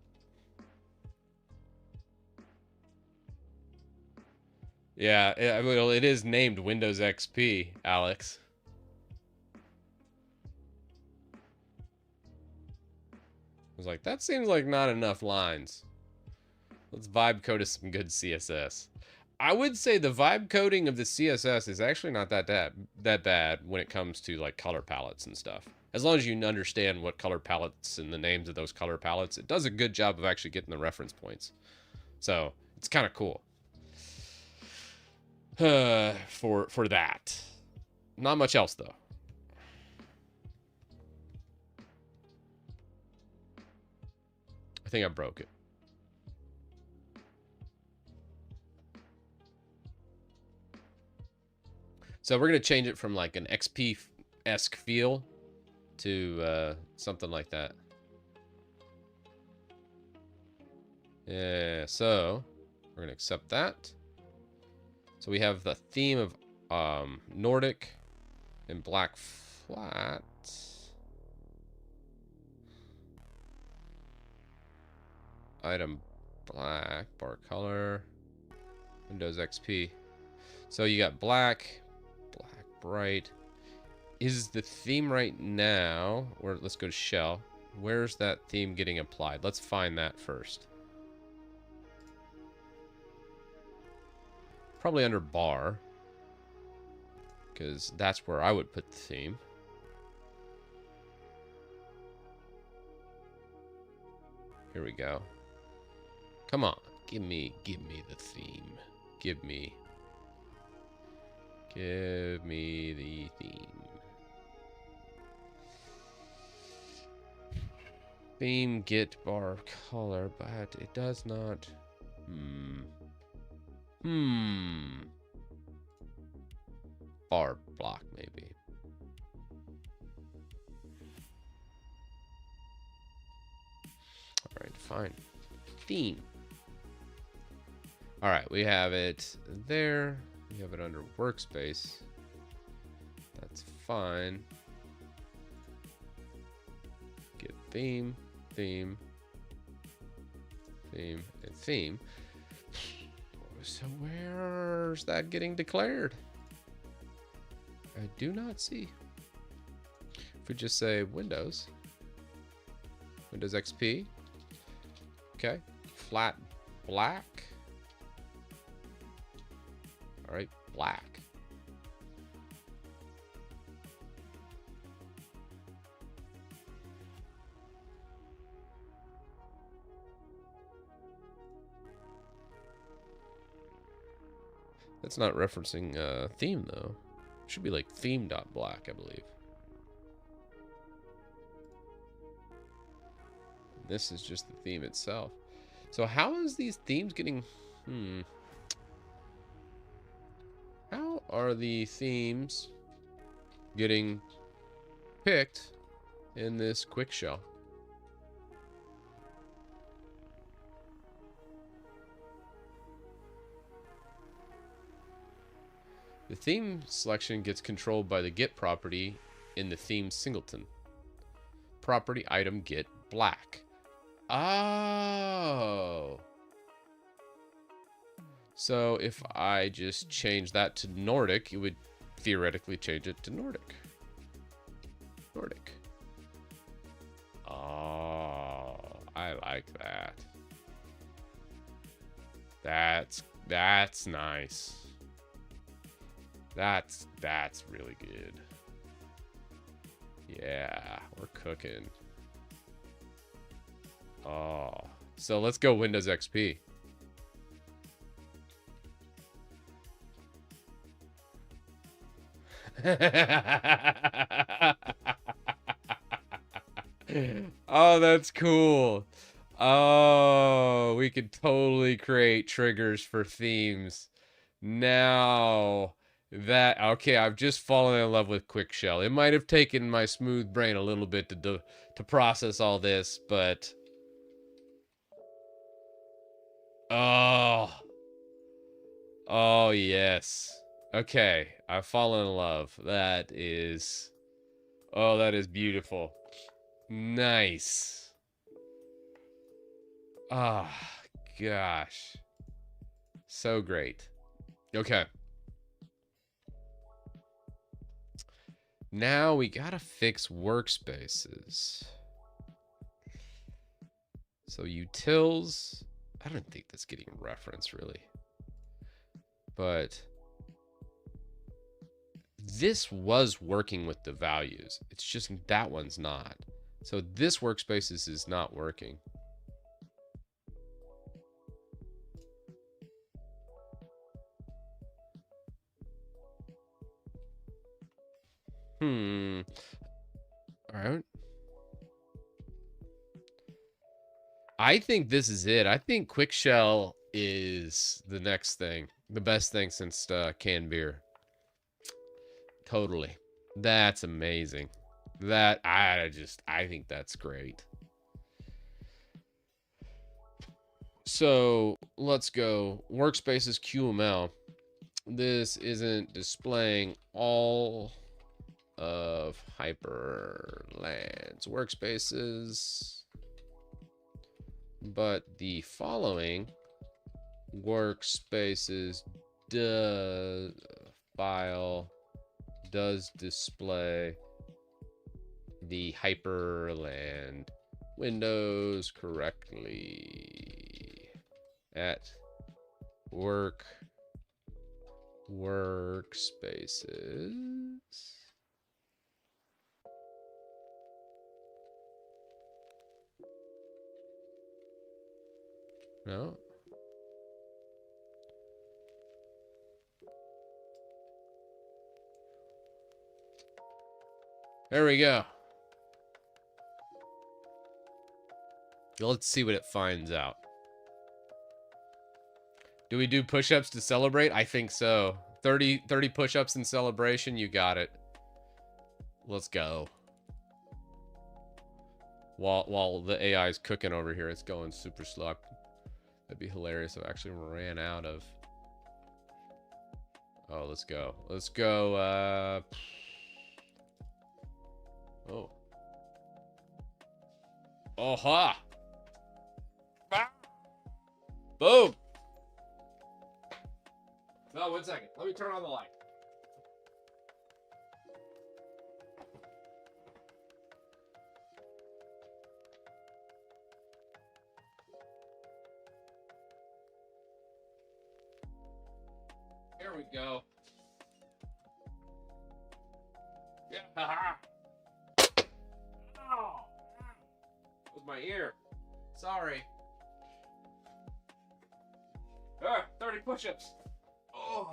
Yeah, well, it is named Windows XP, Alex. I was like, that seems like not enough lines. Let's vibe code us some good CSS. I would say the vibe coding of the CSS is actually not that bad when it comes to like color palettes and stuff. As long as you understand what color palettes and the names of those color palettes, it does a good job of actually getting the reference points. So it's kind of cool. For that. Not much else though. I think I broke it. So we're going to change it from like an XP-esque feel to something like that. Yeah, so we're going to accept that. So we have the theme of Nordic and black flat. Item black, bar color, Windows XP. So you got black bright. Is the theme right now, or let's go to shell. Where's that theme getting applied? Let's find that first. Probably under bar, because that's where I would put the theme. Here we go. Come on, give me the theme. Give me the theme. Theme get bar color, but it does not. Bar block maybe. All right, fine. Theme. All right, we have it there. We have it under workspace. That's fine. Get theme, theme, theme, and theme. So where's that getting declared? I do not see. If we just say Windows XP. Okay, flat black. All right, black. That's not referencing theme though. It should be like theme.black, I believe. This is just the theme itself. So how is these themes getting... How are the themes getting picked in this QuickShell? The theme selection gets controlled by the get property in the theme singleton. Property item get black. Oh. So if I just change that to Nordic, it would theoretically change it to Nordic. Nordic. Oh, I like that. That's nice. That's really good. Yeah, we're cooking. Oh, so let's go Windows XP. Oh, that's cool. Oh, we could totally create triggers for themes. Now that, okay, I've just fallen in love with QuickShell. It might have taken my smooth brain a little bit to process all this, but oh yes. Okay, I've fallen in love. That is, oh, that is beautiful. Nice. Ah, gosh. So great. Okay. Now we gotta fix workspaces. So utils, I don't think that's getting referenced really. But this was working with the values. It's just that one's not. So this workspaces is not working. All right. I think this is it. I think QuickShell is the next thing. The best thing since canned beer. Totally. That's amazing. That I think that's great. So let's go. Workspaces QML. This isn't displaying all of Hyperland's workspaces, but the following workspaces file does display the Hyperland windows correctly at workspaces. No. There we go. Let's see what it finds out. Do we do push-ups to celebrate? I think so. 30 push-ups in celebration. You got it. Let's go. While the AI is cooking over here, it's going super slow. That'd be hilarious if I actually ran out of... Oh, let's go. Let's go, Oh. Oh, ha! Boom! No, 1 second. Let me turn on the light. Here we go. Yeah. Ow. With my ear. Sorry. 30 push-ups. Oh.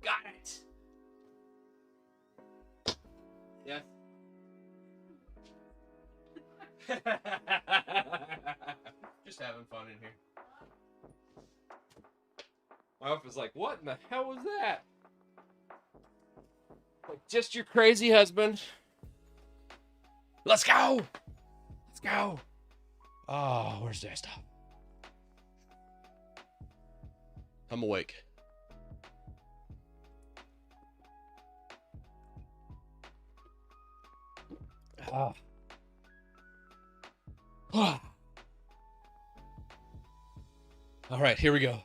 Got it. Yes. Just having fun in here. My wife was like, what in the hell was that? Like, just your crazy husband. Let's go. Let's go. Oh, where's that stuff? I'm awake. Ah. Ah. All right, here we go.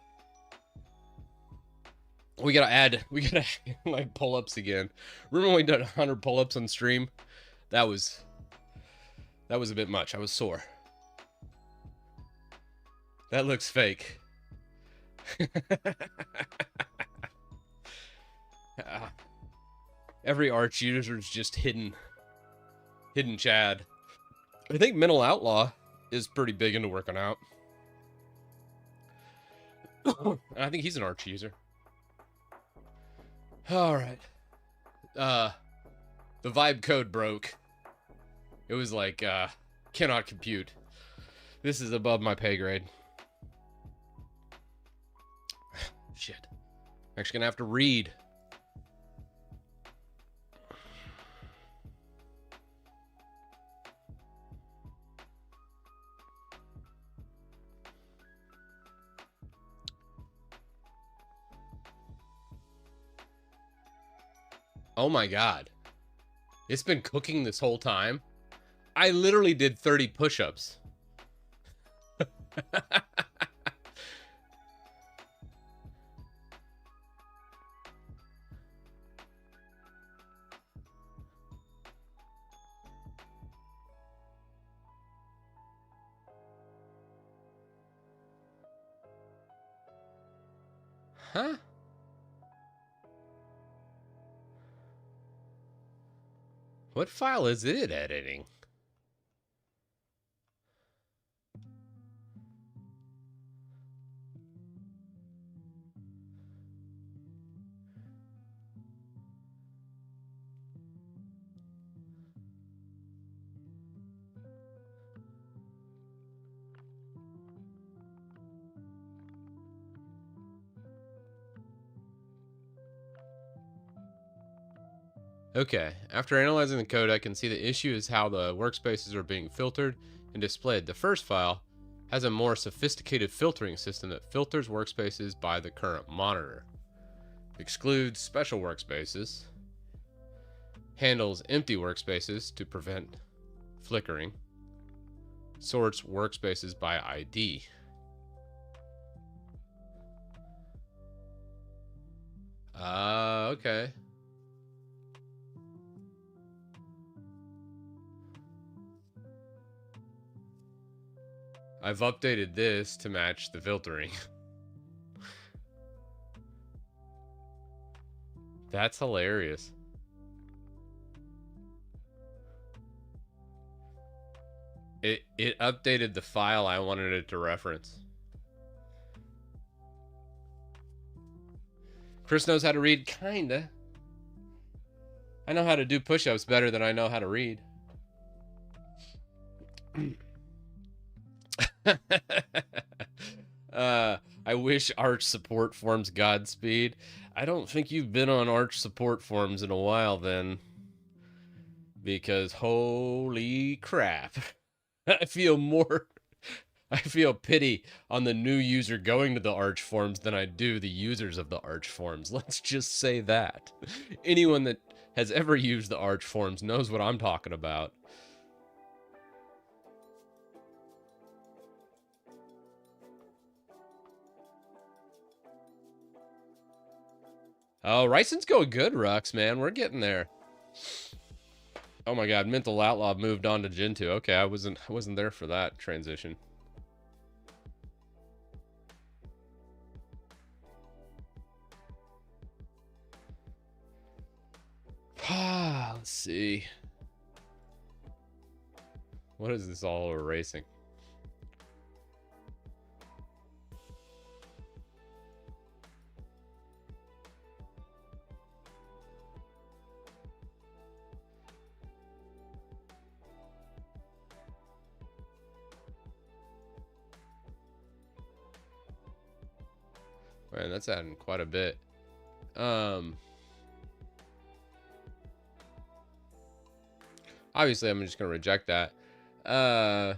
We gotta like pull-ups again. Remember when we did 100 pull-ups on stream? That was a bit much. I was sore. That looks fake. Every Arch user is just hidden Chad. I think Mental Outlaw is pretty big into working out. And I think he's an Arch user. All right. The vibe code broke. It was like, cannot compute. This is above my pay grade. Shit. I'm actually gonna have to read. Oh my God. It's been cooking this whole time. I literally did 30 push-ups. Huh? What file is it editing? Okay, after analyzing the code, I can see the issue is how the workspaces are being filtered and displayed. The first file has a more sophisticated filtering system that filters workspaces by the current monitor, excludes special workspaces, handles empty workspaces to prevent flickering, sorts workspaces by ID. Okay. I've updated this to match the filtering. That's hilarious. It updated the file I wanted it to reference. Chris knows how to read, kinda. I know how to do push-ups better than I know how to read. I wish Arch support forms Godspeed. I don't think you've been on Arch support forums in a while then. Because holy crap. I feel pity on the new user going to the Arch forums than I do the users of the Arch forums. Let's just say that. Anyone that has ever used the Arch forums knows what I'm talking about. Oh, Rison's going good, Rux, man. We're getting there. Oh my God, Mental Outlaw moved on to Gen 2. Okay, I wasn't there for that transition. Let's see. What is this all erasing? Man, that's adding quite a bit. Obviously, I'm just going to reject that. Yeah.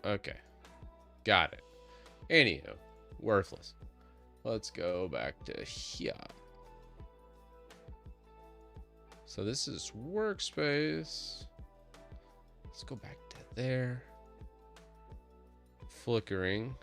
Okay. Got it. Anywho, worthless. Let's go back to here. So this is workspace. Let's go back to there. Flickering.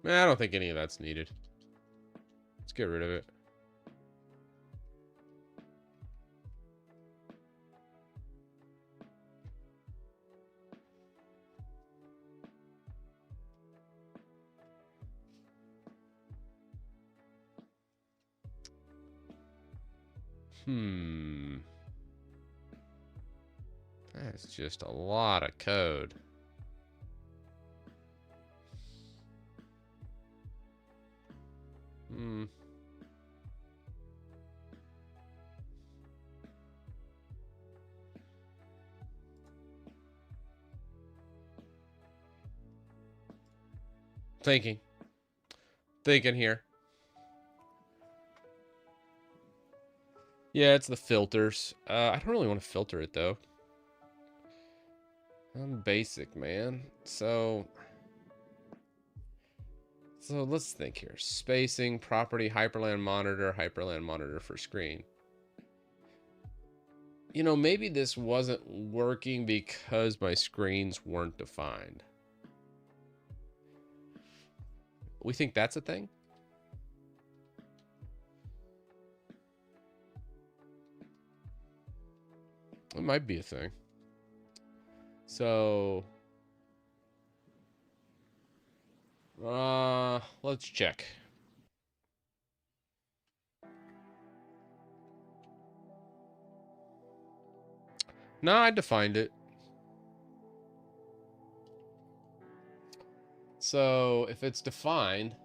I don't think any of that's needed. Let's get rid of it. That's just a lot of code. Thinking here. Yeah, it's the filters. I don't really want to filter it though. I'm basic, man. So let's think here. Spacing, property, hyperland monitor for screen. You know, maybe this wasn't working because my screens weren't defined. We think that's a thing? It might be a thing. So, let's check. No, I defined it. So, if it's defined,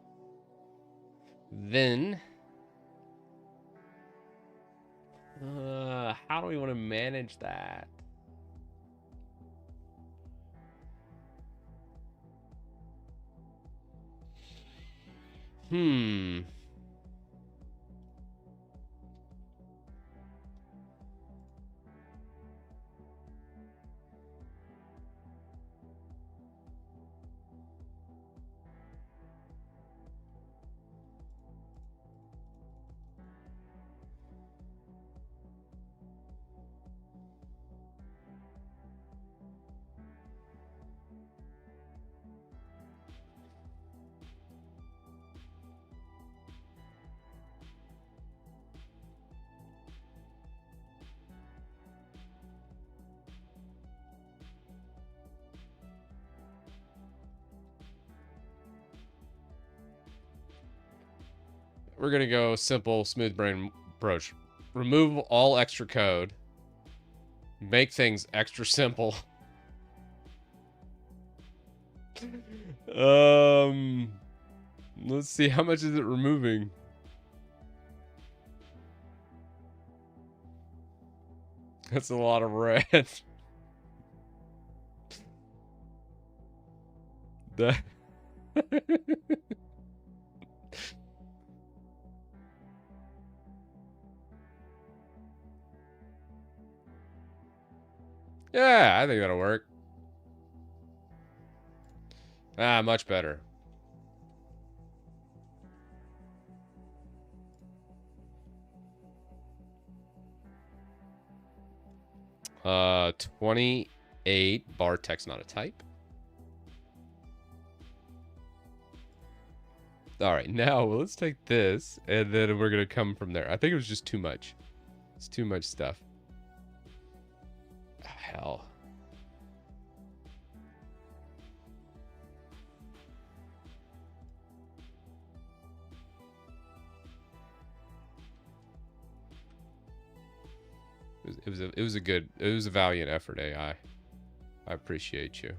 then how do we want to manage that? We're going to go simple, smooth brain approach. Remove all extra code. Make things extra simple. Let's see, how much is it removing? That's a lot of red. That yeah, I think that'll work. Much better. Uh, 28 bar text, not a type. All right, now let's take this, and then we're gonna come from there. I think it was just too much. It's too much stuff. Hell. It was a valiant effort, AI. I appreciate you.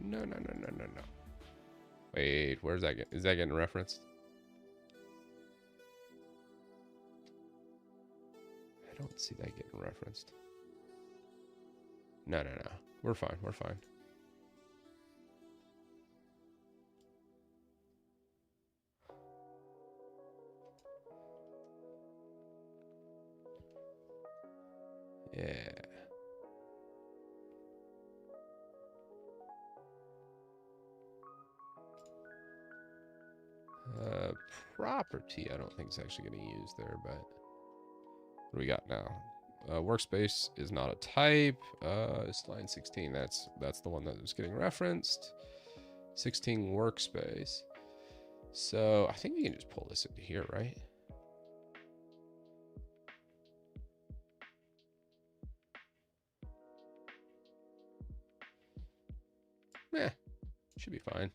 No. Wait, where's that? Is that getting referenced? I don't see that getting referenced. No. We're fine. Yeah. Property, I don't think it's actually going to use there, but what do we got now? Workspace is not a type. It's line 16. That's the one that was getting referenced. 16 workspace. So I think we can just pull this into here, right? Should be fine.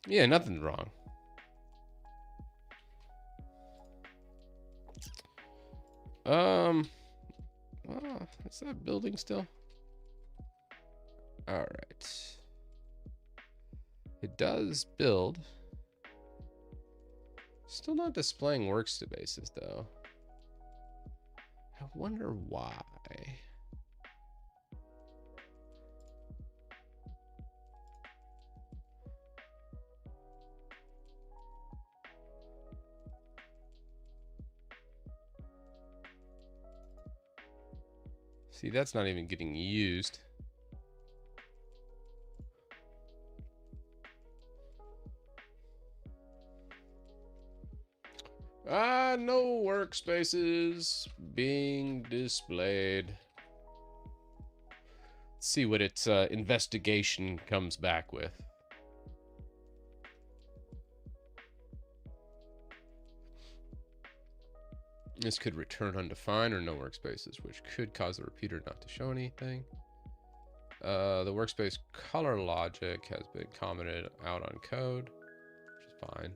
Yeah, nothing's wrong. Is that building still? All right. It does build. Still not displaying workspaces though. I wonder why. See, that's not even getting used. No workspaces being displayed. Let's see what its investigation comes back with. This could return undefined or no workspaces, which could cause the repeater not to show anything. The workspace color logic has been commented out on code, which is fine.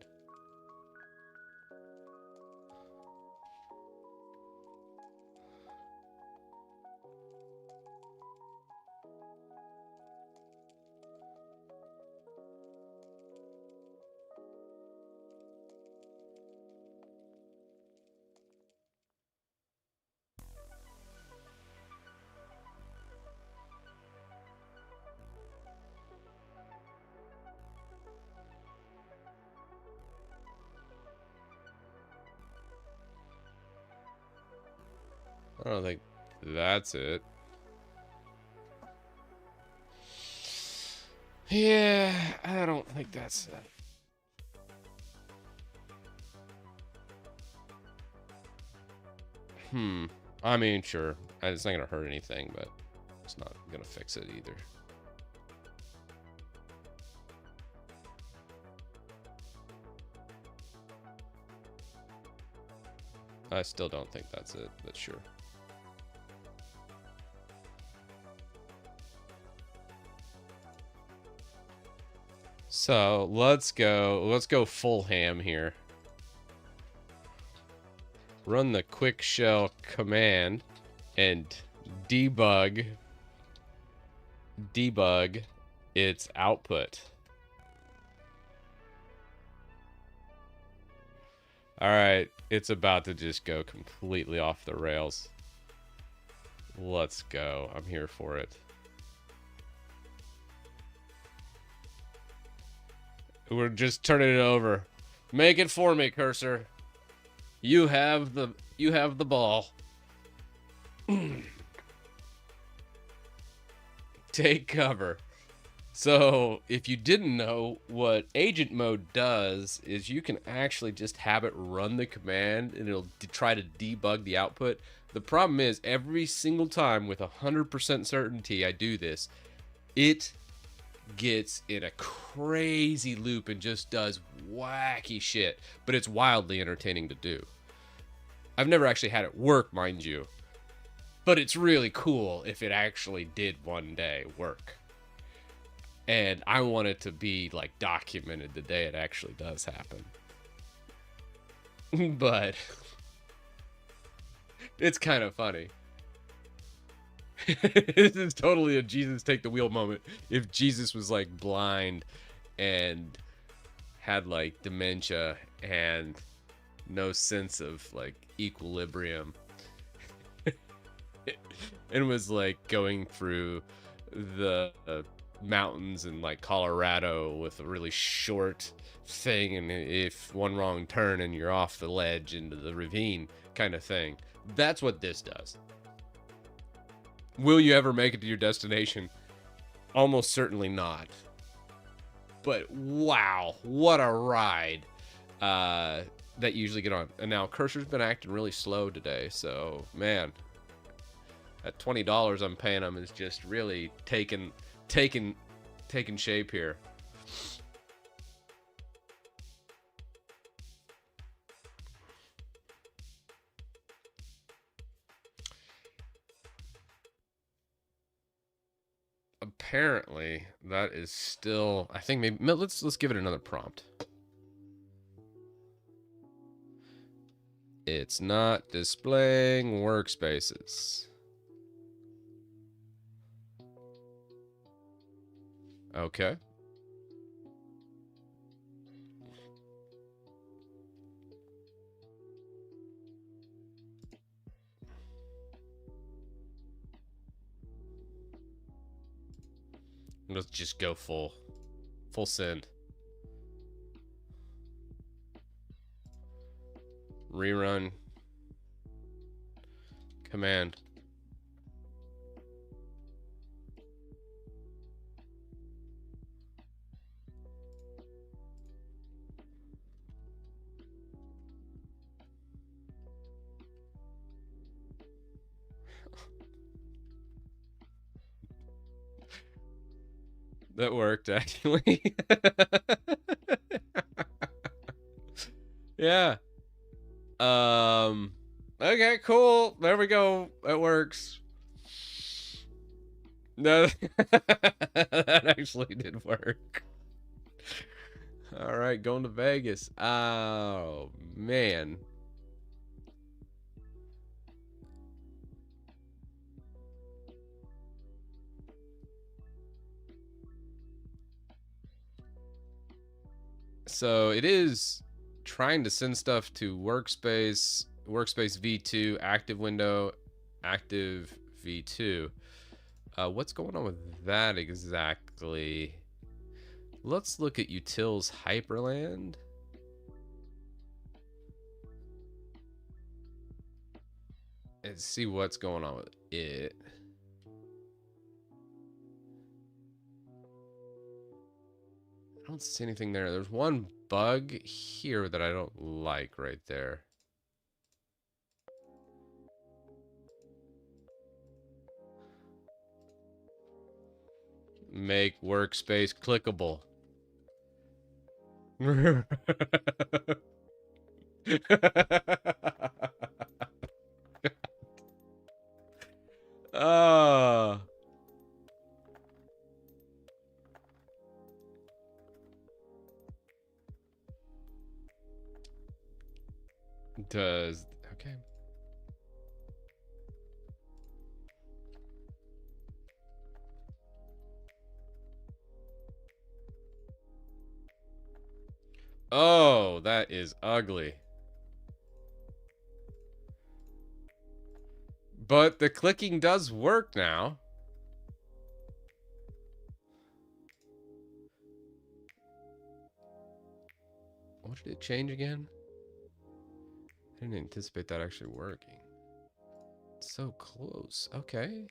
I don't think that's it. Yeah, I don't think that's it. I mean, sure. It's not going to hurt anything, but it's not going to fix it either. I still don't think that's it, but sure. So let's go full ham here. Run the QuickShell command and debug its output. All right, it's about to just go completely off the rails. Let's go. I'm here for it. We're just turning it over. Make it for me, cursor. You have the ball. Take cover. So, if you didn't know, what agent mode does is you can actually just have it run the command and it'll try to debug the output. The problem is, every single time with 100% certainty I do this, it gets in a crazy loop and just does wacky shit, but it's wildly entertaining to do. I've never actually had it work, mind you, but it's really cool if it actually did one day work. And I want it to be like documented the day it actually does happen. But it's kind of funny. This is totally a Jesus take the wheel moment. If Jesus was like blind and had like dementia and no sense of like equilibrium and was like going through the mountains in like Colorado with a really short thing, and if one wrong turn and you're off the ledge into the ravine kind of thing. That's what this does. Will you ever make it to your destination? Almost certainly not. But wow, what a ride that you usually get on. And now Cursor's been acting really slow today, so man, at $20 I'm paying him is just really taking shape here. Apparently, that is still. I think maybe let's give it another prompt. It's not displaying workspaces. Okay. Let's just go full send. Rerun. Command. That worked, actually. Yeah. Okay, cool. There we go. That works. No, that actually did work. All right, going to Vegas. Oh, man. So it is trying to send stuff to workspace v2, active window, active v2. What's going on with that exactly? Let's look at utils hyperland. And see what's going on with it. I don't see anything there. There's one bug here that I don't like right there. Make workspace clickable. Oh. Does okay. Oh, that is ugly. But the clicking does work now. What did it change again? I didn't anticipate that actually working. It's so close. Okay.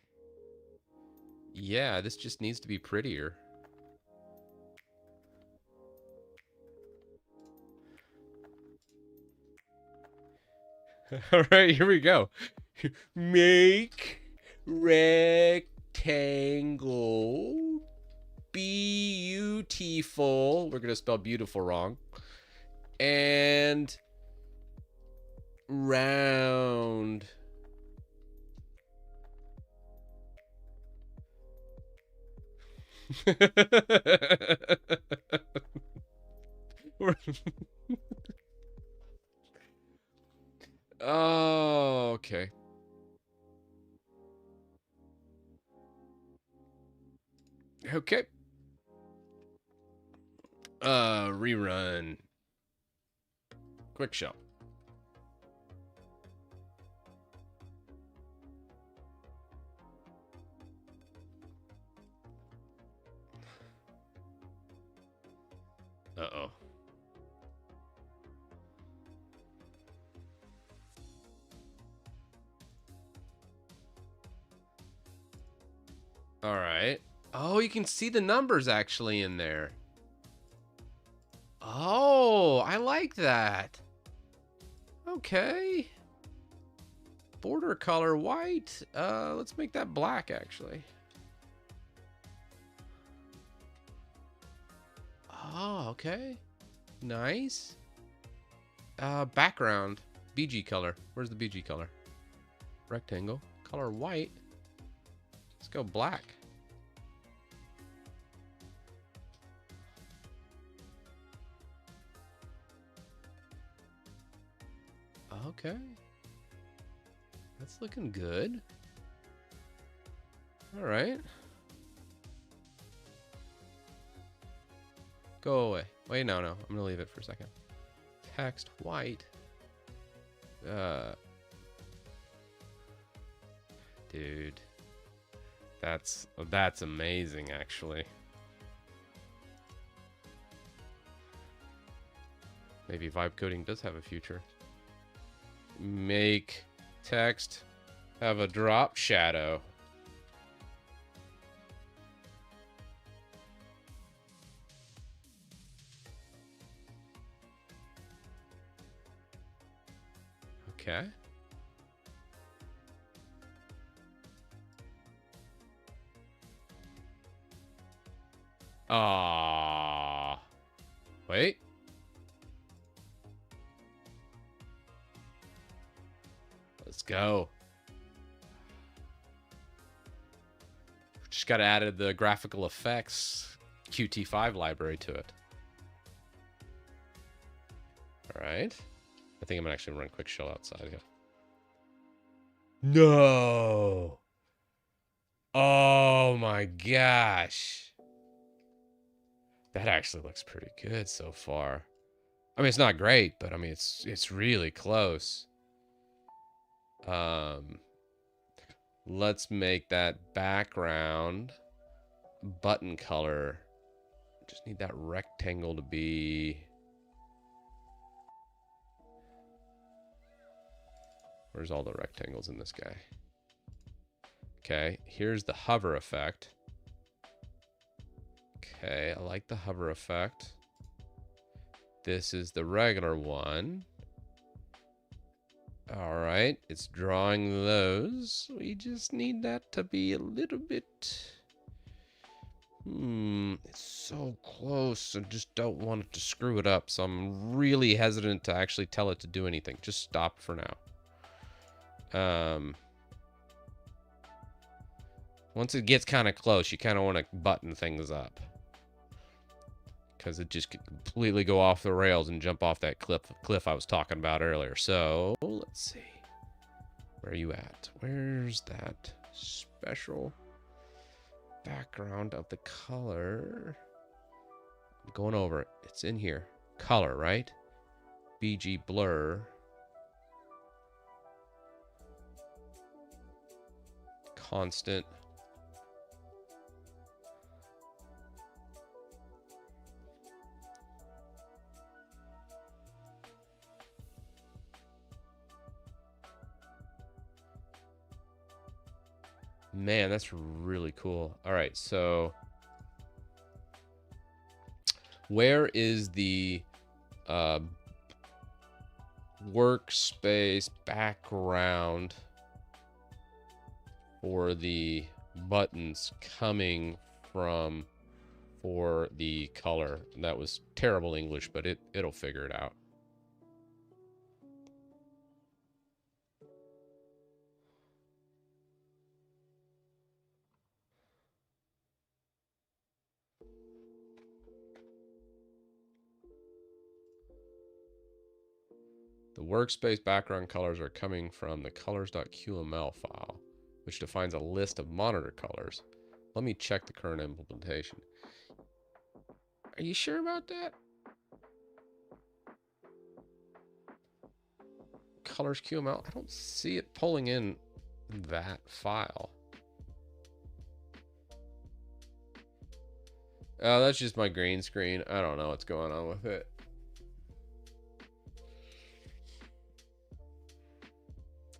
Yeah, this just needs to be prettier. All right, here we go. Make rectangle beautiful. We're going to spell beautiful wrong. And round. Oh, okay. Okay. Rerun. QuickShell. Uh-oh. All right. Oh, you can see the numbers actually in there. Oh, I like that. Okay. Border color white. Let's make that black actually. Oh, okay. Nice. Background. BG color. Where's the BG color? Rectangle. Color white. Let's go black. Okay. That's looking good. All right. Go away. Wait, no. I'm gonna leave it for a second. Text white. Dude. That's amazing, actually. Maybe vibe coding does have a future. Make text have a drop shadow. Okay. Ah. Wait. Let's go. Just got to add the graphical effects Qt5 library to it. All right. I think I'm gonna actually run QuickShell outside here. No. Oh my gosh. That actually looks pretty good so far. I mean, it's not great, but I mean, it's really close. Let's make that background button color. Just need that rectangle to be. Where's all the rectangles in this guy? Okay, here's the hover effect. Okay, I like the hover effect. This is the regular one. All right, it's drawing those. We just need that to be a little bit... it's so close. I just don't want it to screw it up. So I'm really hesitant to actually tell it to do anything. Just stop for now. Once it gets kind of close, you kind of want to button things up. Because it just could completely go off the rails and jump off that cliff I was talking about earlier. So, let's see. Where are you at? Where's that special background of the color? I'm going over it. It's in here. Color, right? BG blur. Constant. Man, that's really cool. All right, so where is the workspace background for the buttons coming from for the color? That was terrible English, but it'll figure it out. The workspace background colors are coming from the colors.qml file, which defines a list of monitor colors. Let me check the current implementation. Are you sure about that? Colors QML? I don't see it pulling in that file. Oh, that's just my green screen. I don't know what's going on with it.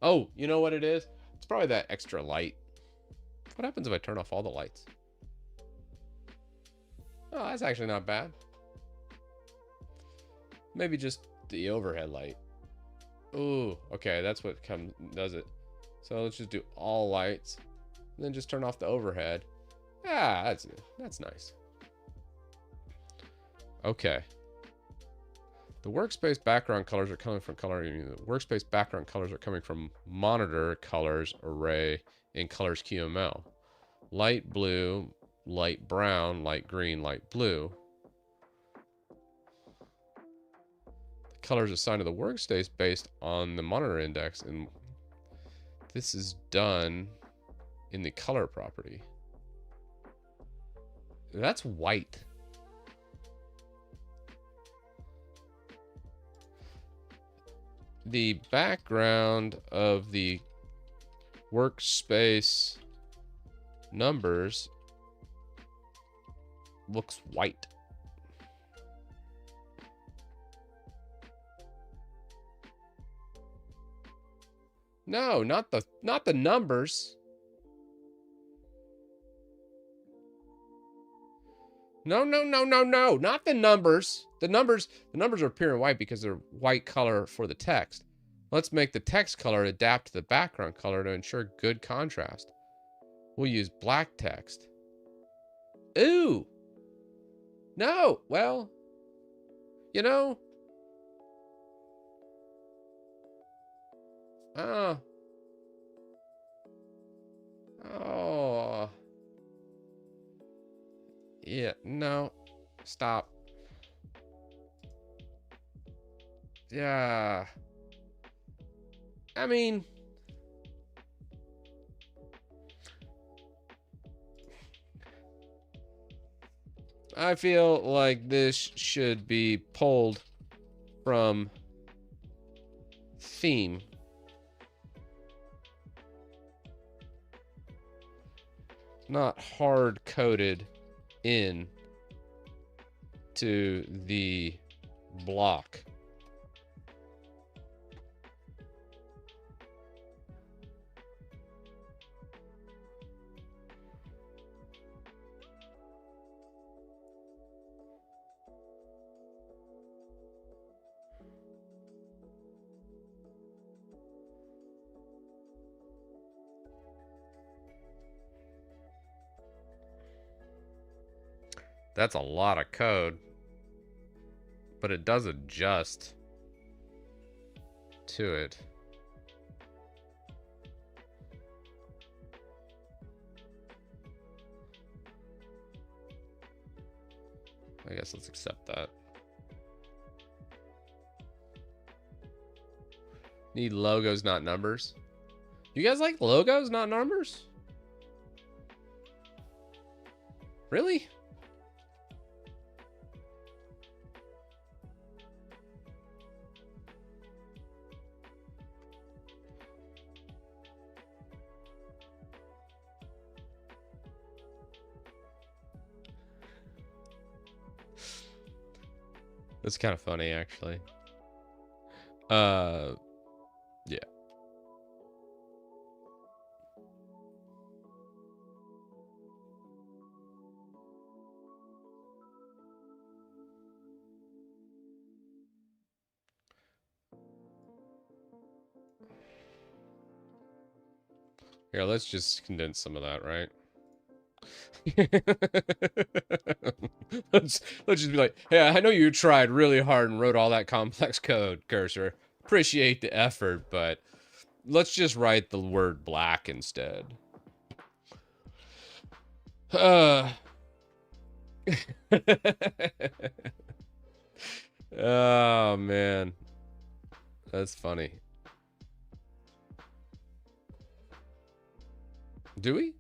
Oh, you know what it is? It's probably that extra light What happens if I turn off all the lights? Oh, that's actually not bad. Maybe just the overhead light. Ooh, okay, that's what does it. So let's just do all lights, and then just turn off the overhead. Ah, that's nice. Okay. The workspace background colors are coming from the workspace background colors are coming from monitor colors array in colors QML. Light blue, light brown, light green, light blue. The colors assigned to the workspace based on the monitor index, and this is done in the color property. That's white. The background of the workspace numbers looks white. No, not the numbers. No, not the numbers. The numbers are appearing white because they're white color for the text. Let's make the text color adapt to the background color to ensure good contrast. We'll use black text. Ooh. No, well, you know. Oh. Yeah, no. Stop. Yeah. I mean, I feel like this should be pulled from theme. Not hard coded in to the block. That's a lot of code, but it does adjust to it. I guess let's accept that. Need logos, not numbers. You guys like logos, not numbers? Really? That's kind of funny, actually. Yeah. Here, let's just condense some of that, right? let's just be like, hey, I know you tried really hard and wrote all that complex code, Cursor. Appreciate the effort, but let's just write the word black instead. Oh, man. That's funny. Do we?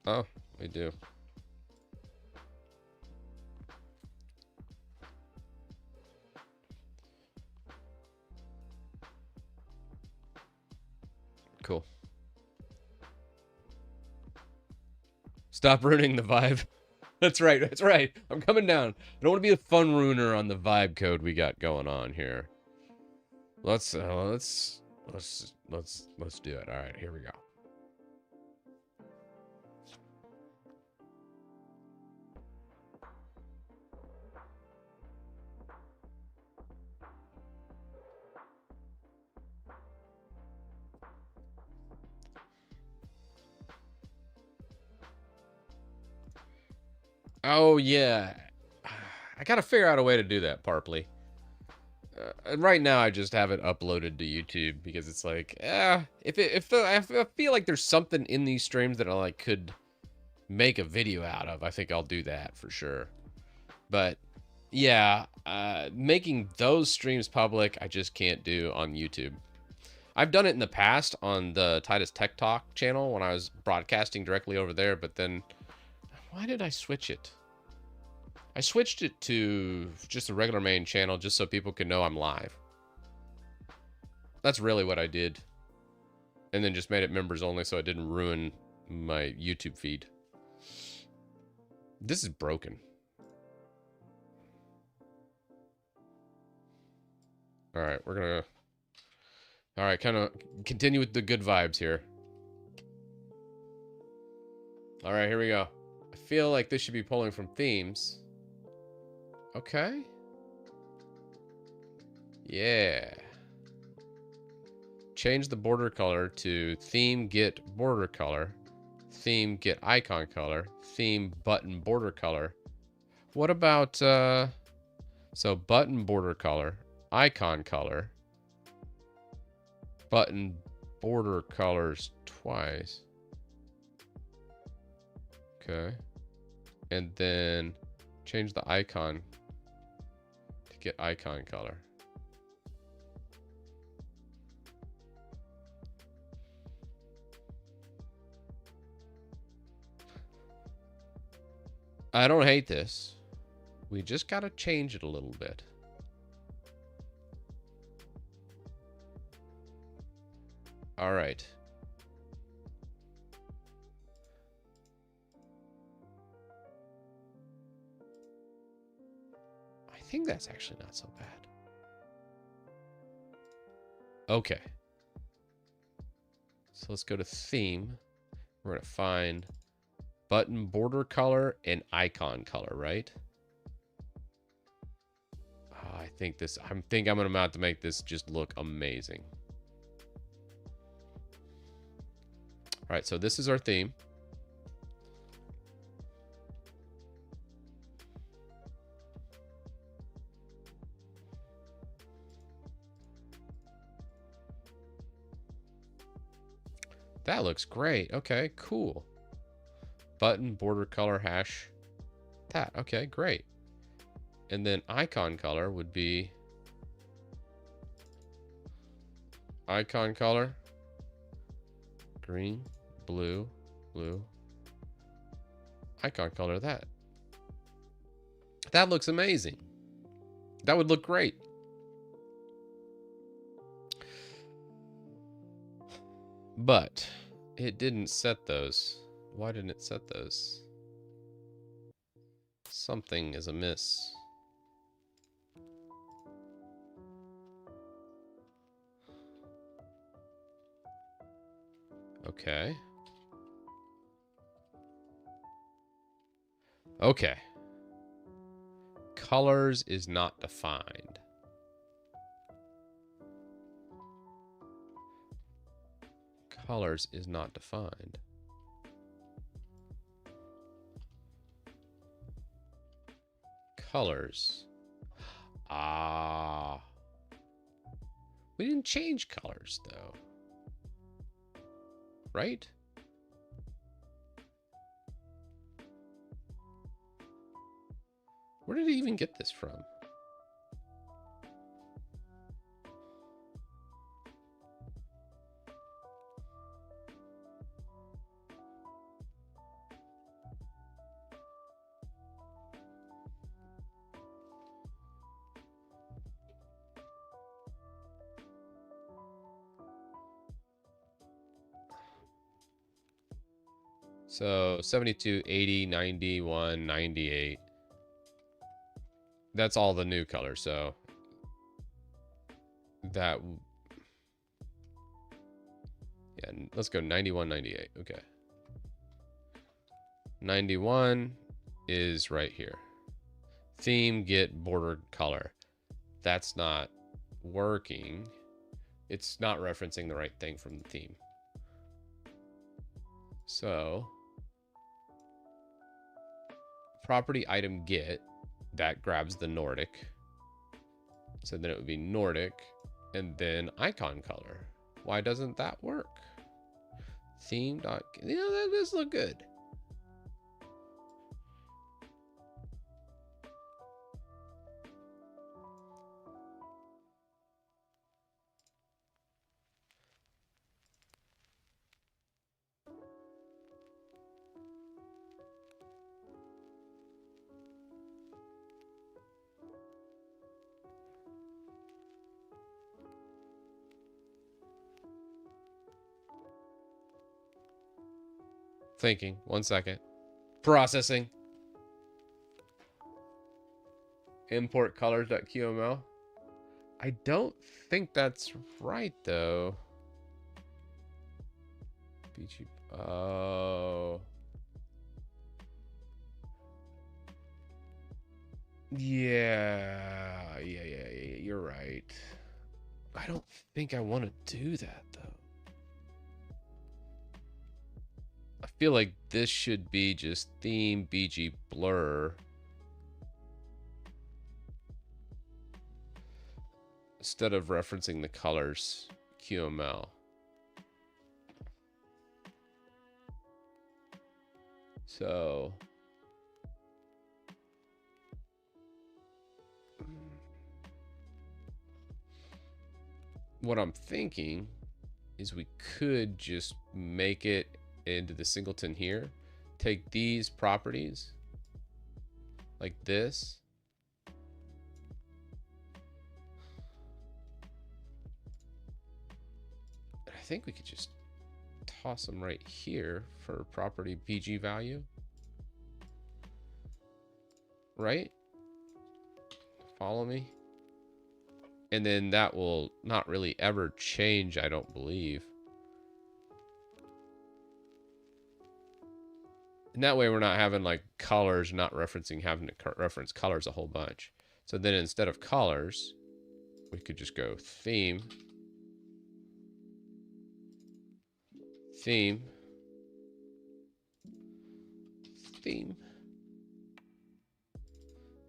Oh, we do. Cool. Stop ruining the vibe. That's right, that's right. I'm coming down. I don't want to be the fun ruiner on the vibe code we got going on here. Let's do it. All right, here we go. Oh yeah, I gotta figure out a way to do that, Parpley. And right now, I just have it uploaded to YouTube because it's like, if I feel like there's something in these streams that I like could make a video out of, I think I'll do that for sure. But yeah, making those streams public, I just can't do on YouTube. I've done it in the past on the Titus Tech Talk channel when I was broadcasting directly over there, but then why did I switch it? I switched it to just a regular main channel just so people can know I'm live. That's really what I did. And then just made it members only so it didn't ruin my YouTube feed. This is broken. All right, we're gonna... All right, kind of continue with the good vibes here. All right, here we go. I feel like this should be pulling from themes. Okay. Yeah. Change the border color to theme get border color, theme get icon color, theme button border color. What about, so button border color, icon color, button border colors twice. Okay. And then change the icon to get icon color. I don't hate this. We just gotta change it a little bit. All right. I think that's actually not so bad. Okay. So let's go to theme. We're gonna find button border color and icon color, right? Oh, I think I'm gonna have to make this just look amazing. All right, so this is our theme. That looks great. Okay, cool. Button, border color, hash. That, okay, great. And then icon color would be icon color, green, blue, blue. Icon color, that. That looks amazing. That would look great. But it didn't set those. Why didn't it set those? Something is amiss. Okay. Okay. Colors is not defined. Colors is not defined. Colors. Ah. We didn't change colors, though. Right? Where did he even get this from? So 72, 80, 91, 98. That's all the new colors. So that. Yeah, let's go 91, 98. Okay. 91 is right here. Theme, get border color. That's not working. It's not referencing the right thing from the theme. So, property item get, that grabs the Nordic. So then it would be Nordic and then icon color. Why doesn't that work? Theme dot, you know, that does look good. Thinking. 1 second. Processing. Import colors.qml. I don't think that's right though. BG. Oh. Yeah. You're right. I don't think I want to do that though. I feel like this should be just theme BG blur. Instead of referencing the colors QML. So what I'm thinking is we could just make it into the singleton here, take these properties like this, and I think we could just toss them right here for property BG value, right? Follow me? And then that will not really ever change, I don't believe. And that way we're not having like colors, not referencing, having to reference colors a whole bunch. So then instead of colors, we could just go theme, theme, theme,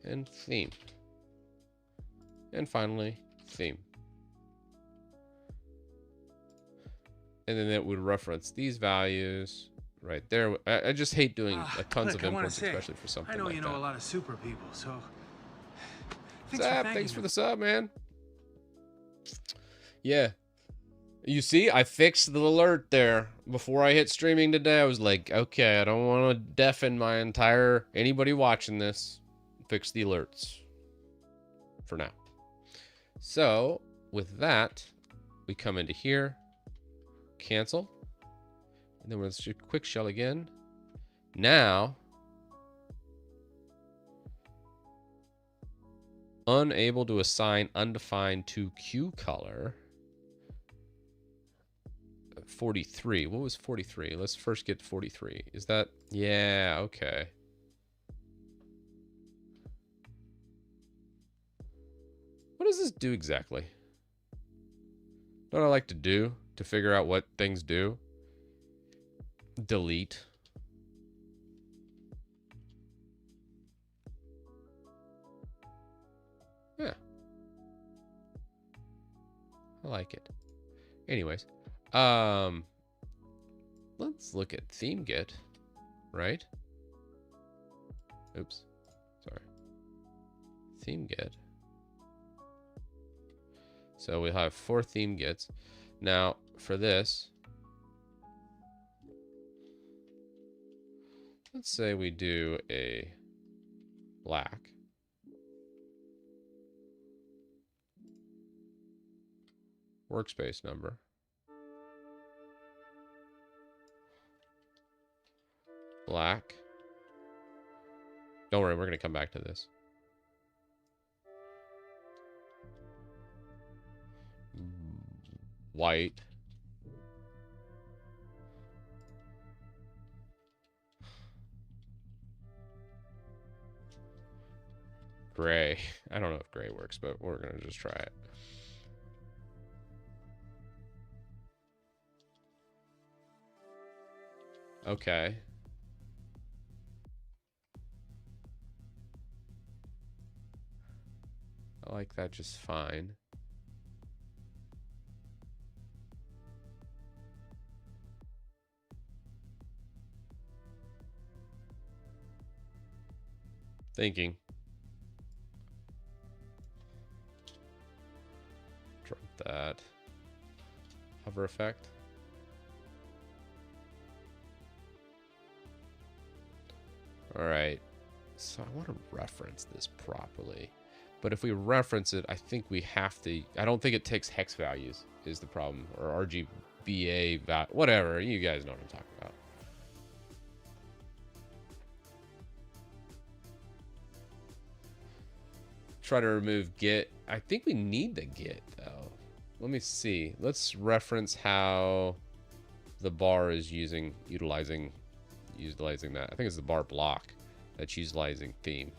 and theme. And finally, theme. And then it would reference these values right there. I just hate doing tons of imports, especially for something like that. I know you know a lot of super people, so thanks for the sub, man. Yeah. You see, I fixed the alert there. Before I hit streaming today, I was like, okay, I don't want to deafen my entire anybody watching this. Fix the alerts for now. So with that, we come into here, cancel, and then let's do QuickShell again. Now, unable to assign undefined to Q color. 43. What was 43? Let's first get 43. Is that? Yeah, okay. What does this do exactly? What I like to do to figure out what things do? Delete. Yeah. I like it. Anyways, let's look at theme get, right? Oops. Sorry. Theme get. So we'll have 4 theme gets. Now, for this, let's say we do a black. Workspace number. Black. Don't worry, we're going to come back to this. white. Gray. I don't know if gray works, but we're gonna just try it. Okay. I like that just fine. Thinking. Drop that. Hover effect. All right. So I want to reference this properly. But if we reference it, I think we have to... I don't think it takes hex values is the problem. Or RGBA, whatever. You guys know what I'm talking about. Try to remove git. I think we need the git, though. Let me see. Let's reference how the bar is utilizing that. I think it's the bar block that's utilizing theme.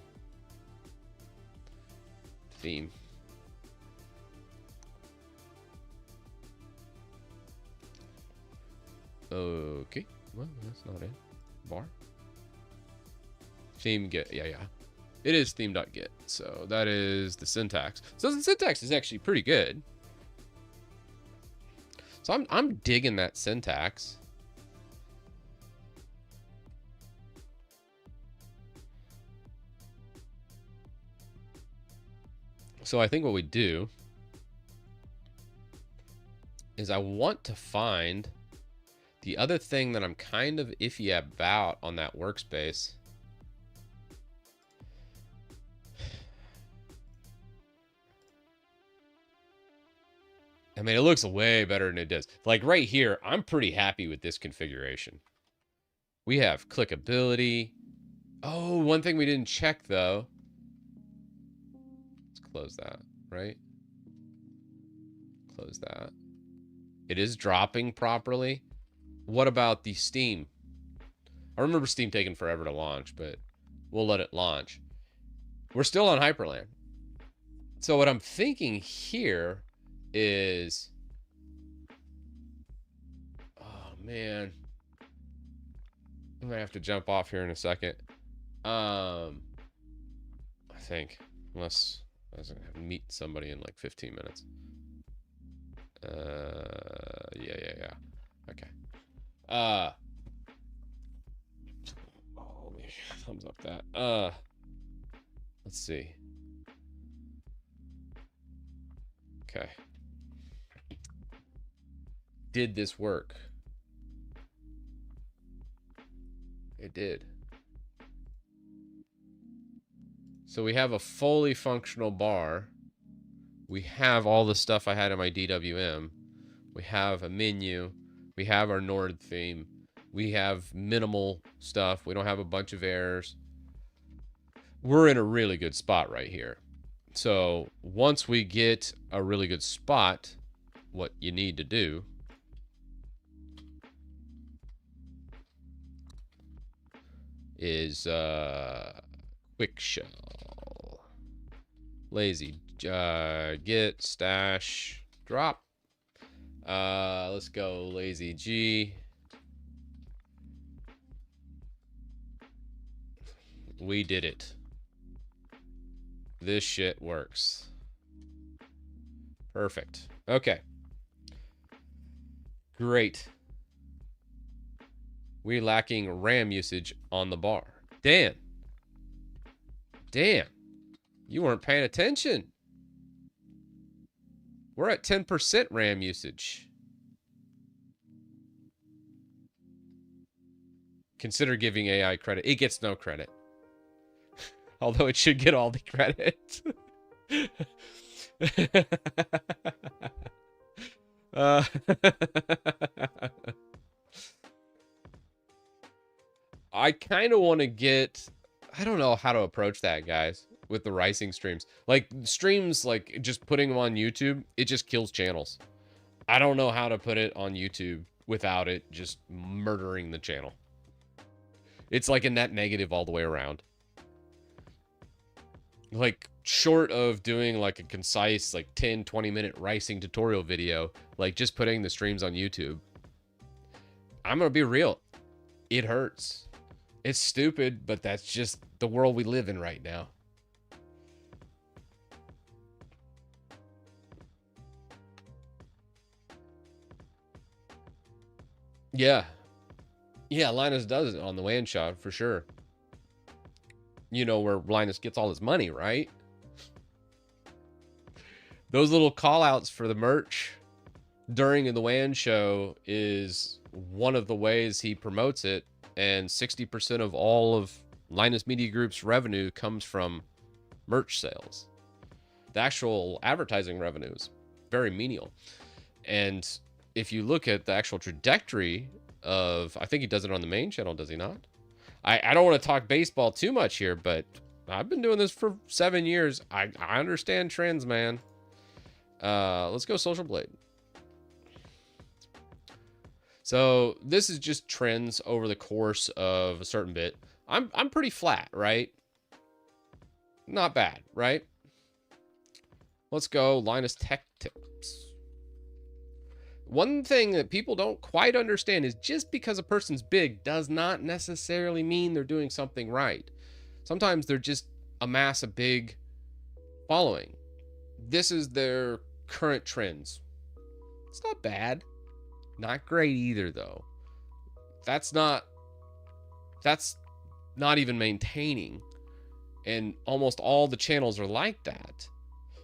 Okay. Well, that's not it. Bar. Theme get. Yeah. It is theme.get. So that is the syntax. So the syntax is actually pretty good. So I'm digging that syntax. So I think what we do is I want to find the other thing that I'm kind of iffy about on that workspace. I mean, it looks way better than it does. Like right here, I'm pretty happy with this configuration. We have clickability. Oh, one thing we didn't check though. Close that, right? Close that. It is dropping properly. What about the Steam? I remember Steam taking forever to launch, but we'll let it launch. We're still on Hyperland. So what I'm thinking here is... Oh, man. I'm going to have to jump off here in a second. I think. Unless... I was gonna meet somebody in like 15 minutes. Yeah. Okay. Oh, thumbs up that. Let's see. Okay. Did this work? It did. So we have a fully functional bar. We have all the stuff I had in my DWM. We have a menu. We have our Nord theme. We have minimal stuff. We don't have a bunch of errors. We're in a really good spot right here. So once we get a really good spot, what you need to do is QuickShell. Lazy git stash drop. Let's go lazy G. We did it. This shit works. Perfect. Okay. Great. We're lacking RAM usage on the bar. Dan. You weren't paying attention. We're at 10% RAM usage. Consider giving AI credit. It gets no credit. Although it should get all the credit. I kind of want to get... I don't know how to approach that, guys, with the ricing streams. Like, streams, like, just putting them on YouTube, it just kills channels. I don't know how to put it on YouTube without it just murdering the channel. It's like a net negative all the way around. Like, short of doing like a concise, like 10-20 minute ricing tutorial video, like just putting the streams on YouTube, I'm gonna be real, it hurts. It's stupid, but that's just the world we live in right now. Yeah. Yeah, Linus does it on the WAN shot for sure. You know where Linus gets all his money, right? Those little call outs for the merch during the WAN show is one of the ways he promotes it. And 60% of all of Linus Media Group's revenue comes from merch sales. The actual advertising revenue is very menial. And if you look at the actual trajectory of, I think he does it on the main channel, does he not? I don't want to talk baseball too much here, but I've been doing this for 7 years. I understand trends, man. Let's go Social Blade. So this is just trends over the course of a certain bit. I'm pretty flat, right? Not bad, right? Let's go Linus Tech Tips. One thing that people don't quite understand is just because a person's big does not necessarily mean they're doing something right. Sometimes they're just amass a big following. This is their current trends. It's not bad. Not great either, though. That's not even maintaining. And almost all the channels are like that.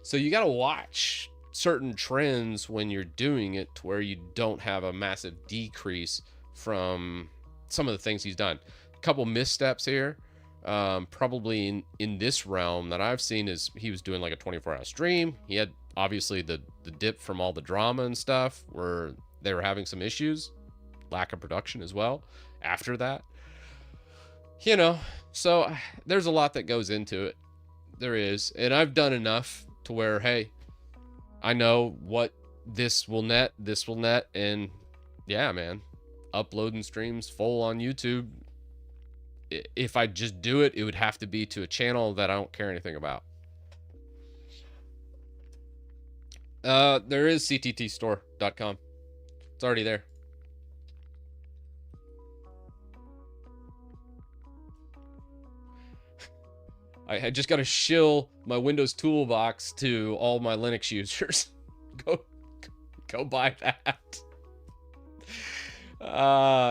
So you got to watch certain trends when you're doing it to where you don't have a massive decrease from some of the things he's done. A couple missteps here. Probably in this realm that I've seen is he was doing like a 24-hour stream. He had obviously the dip from all the drama and stuff where they were having some issues, lack of production as well after that. You know, so there's a lot that goes into it. There is. And I've done enough to where, hey, I know what this will net, and yeah, man, uploading streams full on YouTube. If I just do it, it would have to be to a channel that I don't care anything about. There is cttstore.com. It's already there. I just got to shill my Windows toolbox to all my Linux users. Go buy that.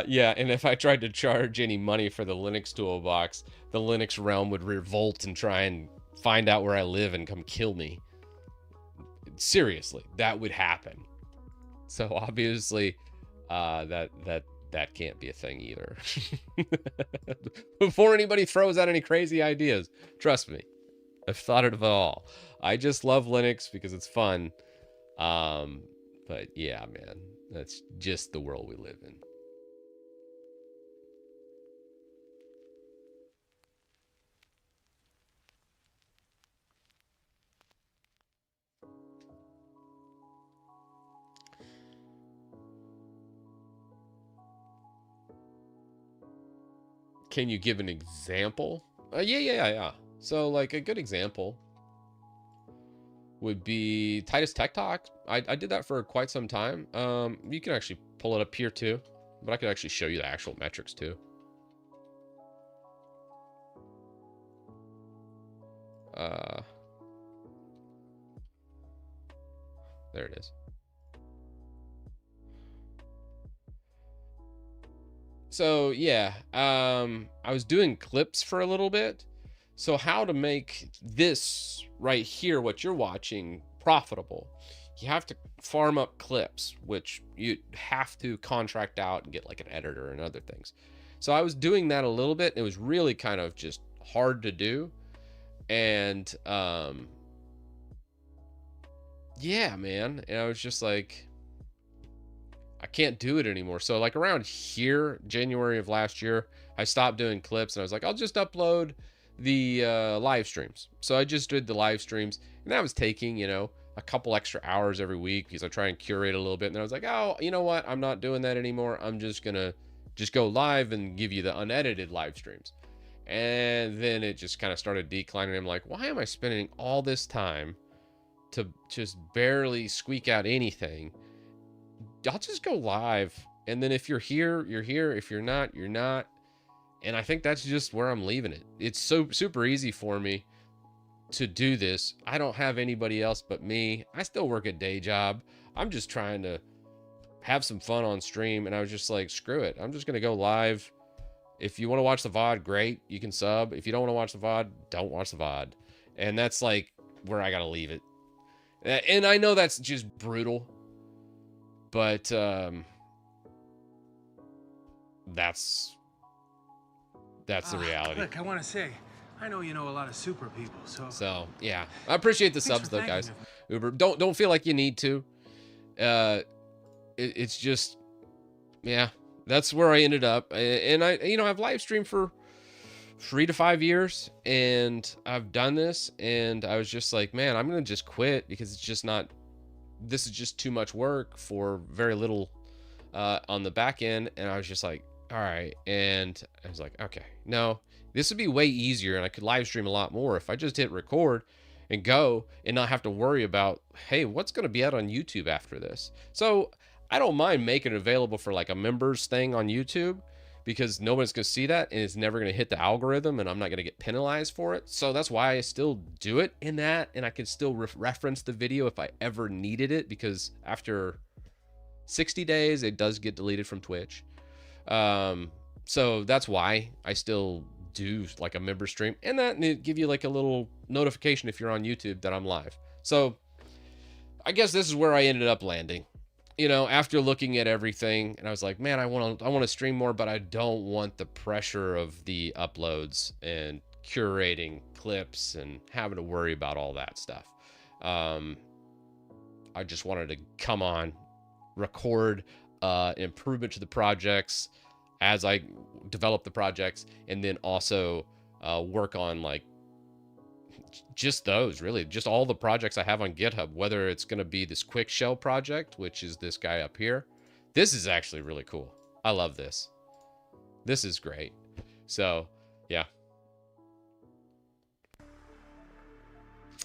Yeah, and if I tried to charge any money for the Linux toolbox, the Linux realm would revolt and try and find out where I live and come kill me. Seriously, that would happen. So obviously, that can't be a thing either. Before anybody throws out any crazy ideas, trust me, I've thought of it all. I just love Linux because it's fun. But yeah, man, that's just the world we live in. Can you give an example? Yeah. So like a good example would be Titus Tech Talk. I did that for quite some time. You can actually pull it up here too, but I could actually show you the actual metrics too. There it is. So yeah, I was doing clips for a little bit. So how to make this right here, what you're watching, profitable? You have to farm up clips, which you have to contract out and get like an editor and other things. So I was doing that a little bit. It was really kind of just hard to do. And yeah, man. And I was just like, I can't do it anymore. So like around here, January of last year, I stopped doing clips and I was like, I'll just upload the live streams. So I just did the live streams, and that was taking, a couple extra hours every week because I try and curate a little bit. And then I was like, oh, you know what? I'm not doing that anymore. I'm just going to just go live and give you the unedited live streams. And then it just kind of started declining. I'm like, why am I spending all this time to just barely squeak out anything? I'll just go live. And then if you're here, you're here. If you're not, you're not. And I think that's just where I'm leaving it. It's so super easy for me to do this. I don't have anybody else but me. I still work a day job. I'm just trying to have some fun on stream. And I was just like, screw it. I'm just going to go live. If you want to watch the VOD, great. You can sub. If you don't want to watch the VOD, don't watch the VOD. And that's like where I got to leave it. And I know that's just brutal. But that's the reality. Look, I want to say, I know you know a lot of super people, so yeah, I appreciate the subs though, guys. Uber, don't feel like you need to. It's just, yeah, that's where I ended up. And I've live streamed for 3 to 5 years, and I've done this, and I was just like, man, I'm gonna just quit because it's just not. This is just too much work for very little on the back end. And I was just like, all right. And I was like, okay, no, this would be way easier. And I could live stream a lot more if I just hit record and go and not have to worry about, hey, what's going to be out on YouTube after this? So I don't mind making it available for like a members thing on YouTube, because nobody's going to see that and it's never going to hit the algorithm and I'm not going to get penalized for it. So that's why I still do it in that. And I can still reference the video if I ever needed it, because after 60 days, it does get deleted from Twitch. So that's why I still do like a member stream, and that give you like a little notification if you're on YouTube that I'm live. So I guess this is where I ended up landing. After looking at everything, and I was like, man, I want to stream more, but I don't want the pressure of the uploads and curating clips and having to worry about all that stuff. I just wanted to come on, record improvement to the projects as I develop the projects, and then also work on like just those, really, just all the projects I have on GitHub, whether it's going to be this QuickShell project, which is this guy up here. This is actually really cool. I love this. This is great. So, yeah.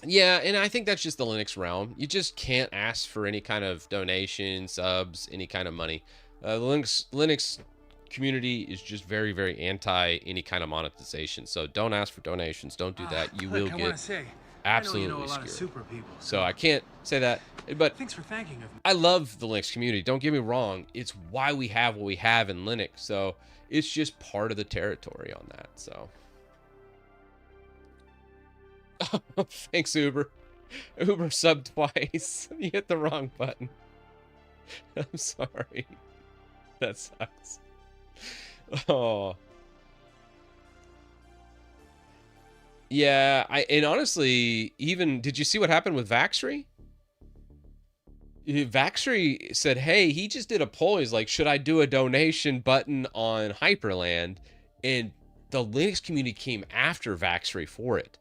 Yeah, and I think that's just the Linux realm. You just can't ask for any kind of donation, subs, any kind of money. The Linux community is just very, very anti any kind of monetization. So don't ask for donations. Don't do that. You will get absolutely screwed. Super people, so I can't say that. But thanks for thanking of me. I love the Linux community. Don't get me wrong. It's why we have what we have in Linux. So it's just part of the territory on that. So. Oh, thanks, Uber. Uber subbed twice. You hit the wrong button. I'm sorry. That sucks. Oh. Yeah, and honestly, even, did you see what happened with Vaxry? Vaxry said, hey, he just did a poll. He's like, should I do a donation button on Hyperland? And the Linux community came after Vaxry for it.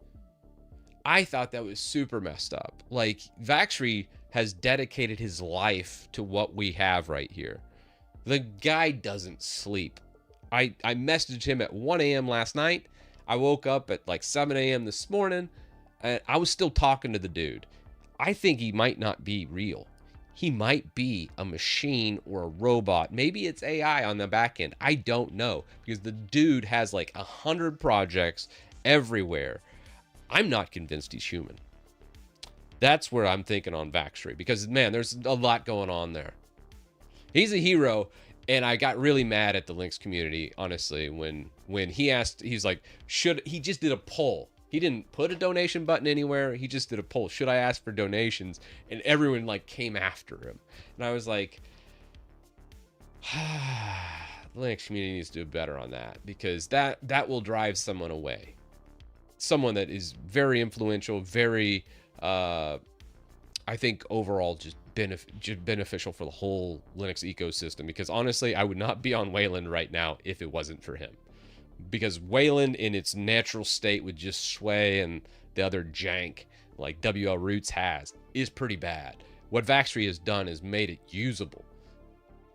I thought that was super messed up. Like, Vaxry has dedicated his life to what we have right here. The guy doesn't sleep. I messaged him at 1 a.m. last night. I woke up at like 7 a.m. this morning, and I was still talking to the dude. I think he might not be real. He might be a machine or a robot. Maybe it's AI on the back end. I don't know, because the dude has like 100 projects everywhere. I'm not convinced he's human. That's where I'm thinking on Vaxry, because, man, there's a lot going on there. He's a hero, and I got really mad at the Linux community, honestly, when he asked, he's like, he just did a poll. He didn't put a donation button anywhere. He just did a poll. Should I ask for donations? And everyone like came after him. And I was like, the Linux community needs to do better on that, because that will drive someone away. Someone that is very influential, very, I think overall just beneficial for the whole Linux ecosystem. Because honestly, I would not be on Wayland right now if it wasn't for him. Because Wayland in its natural state would just sway, and the other jank like WL Roots has, is pretty bad. What Vaxtree has done is made it usable.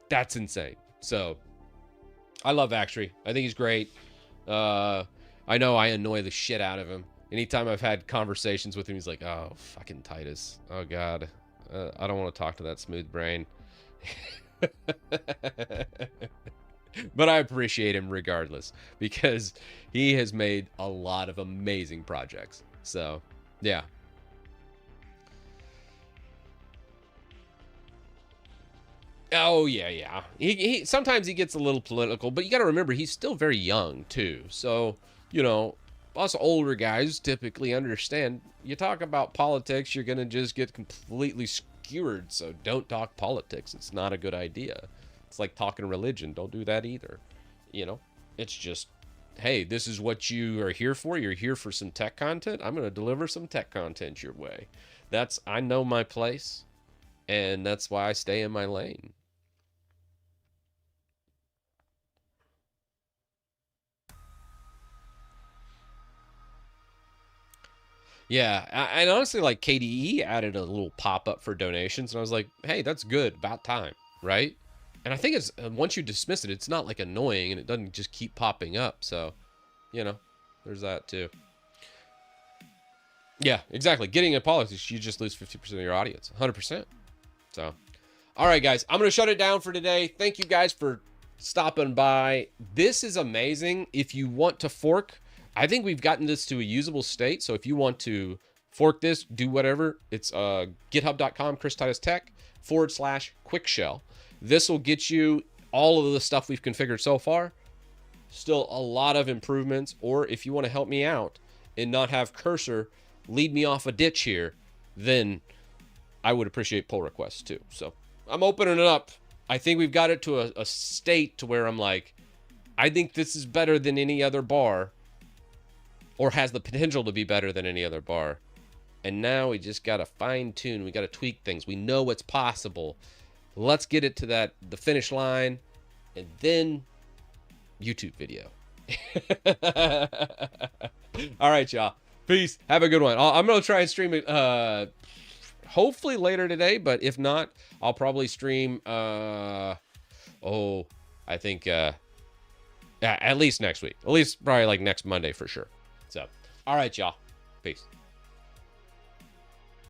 That's insane. So I love Vaxtree. I think he's great. I know I annoy the shit out of him. Anytime I've had conversations with him, he's like, oh, fucking Titus. Oh, God. I don't want to talk to that smooth brain. But I appreciate him regardless, because he has made a lot of amazing projects. So, yeah. Oh, yeah. He sometimes he gets a little political, but you got to remember, he's still very young, too. So, you know, us older guys typically understand, you talk about politics, you're going to just get completely skewered. So don't talk politics. It's not a good idea. It's like talking religion. Don't do that either. You know, it's just, hey, this is what you are here for. You're here for some tech content. I'm going to deliver some tech content your way. I know my place, and that's why I stay in my lane. Yeah, and honestly, like KDE added a little pop-up for donations, and I was like, hey, that's good, about time, right? And I think it's, once you dismiss it, it's not like annoying, and it doesn't just keep popping up, so, you know, there's that too. Yeah, exactly. Getting in politics, you just lose 50% of your audience, 100%. So, all right, guys, I'm going to shut it down for today. Thank you guys for stopping by. This is amazing. If you want to fork, I think we've gotten this to a usable state. So if you want to fork this, do whatever, it's github.com, christitustech/QuickShell. This will get you all of the stuff we've configured so far. Still a lot of improvements. Or if you want to help me out and not have Cursor lead me off a ditch here, then I would appreciate pull requests too. So I'm opening it up. I think we've got it to a state to where I'm like, I think this is better than any other bar, or has the potential to be better than any other bar. And now we just got to fine tune. We got to tweak things. We know what's possible. Let's get it to the finish line, and then YouTube video. All right, y'all. Peace. Have a good one. I'm going to try and stream it hopefully later today, but if not, I'll probably stream I think at least next week. At least probably like next Monday for sure. So, all right, y'all. Peace.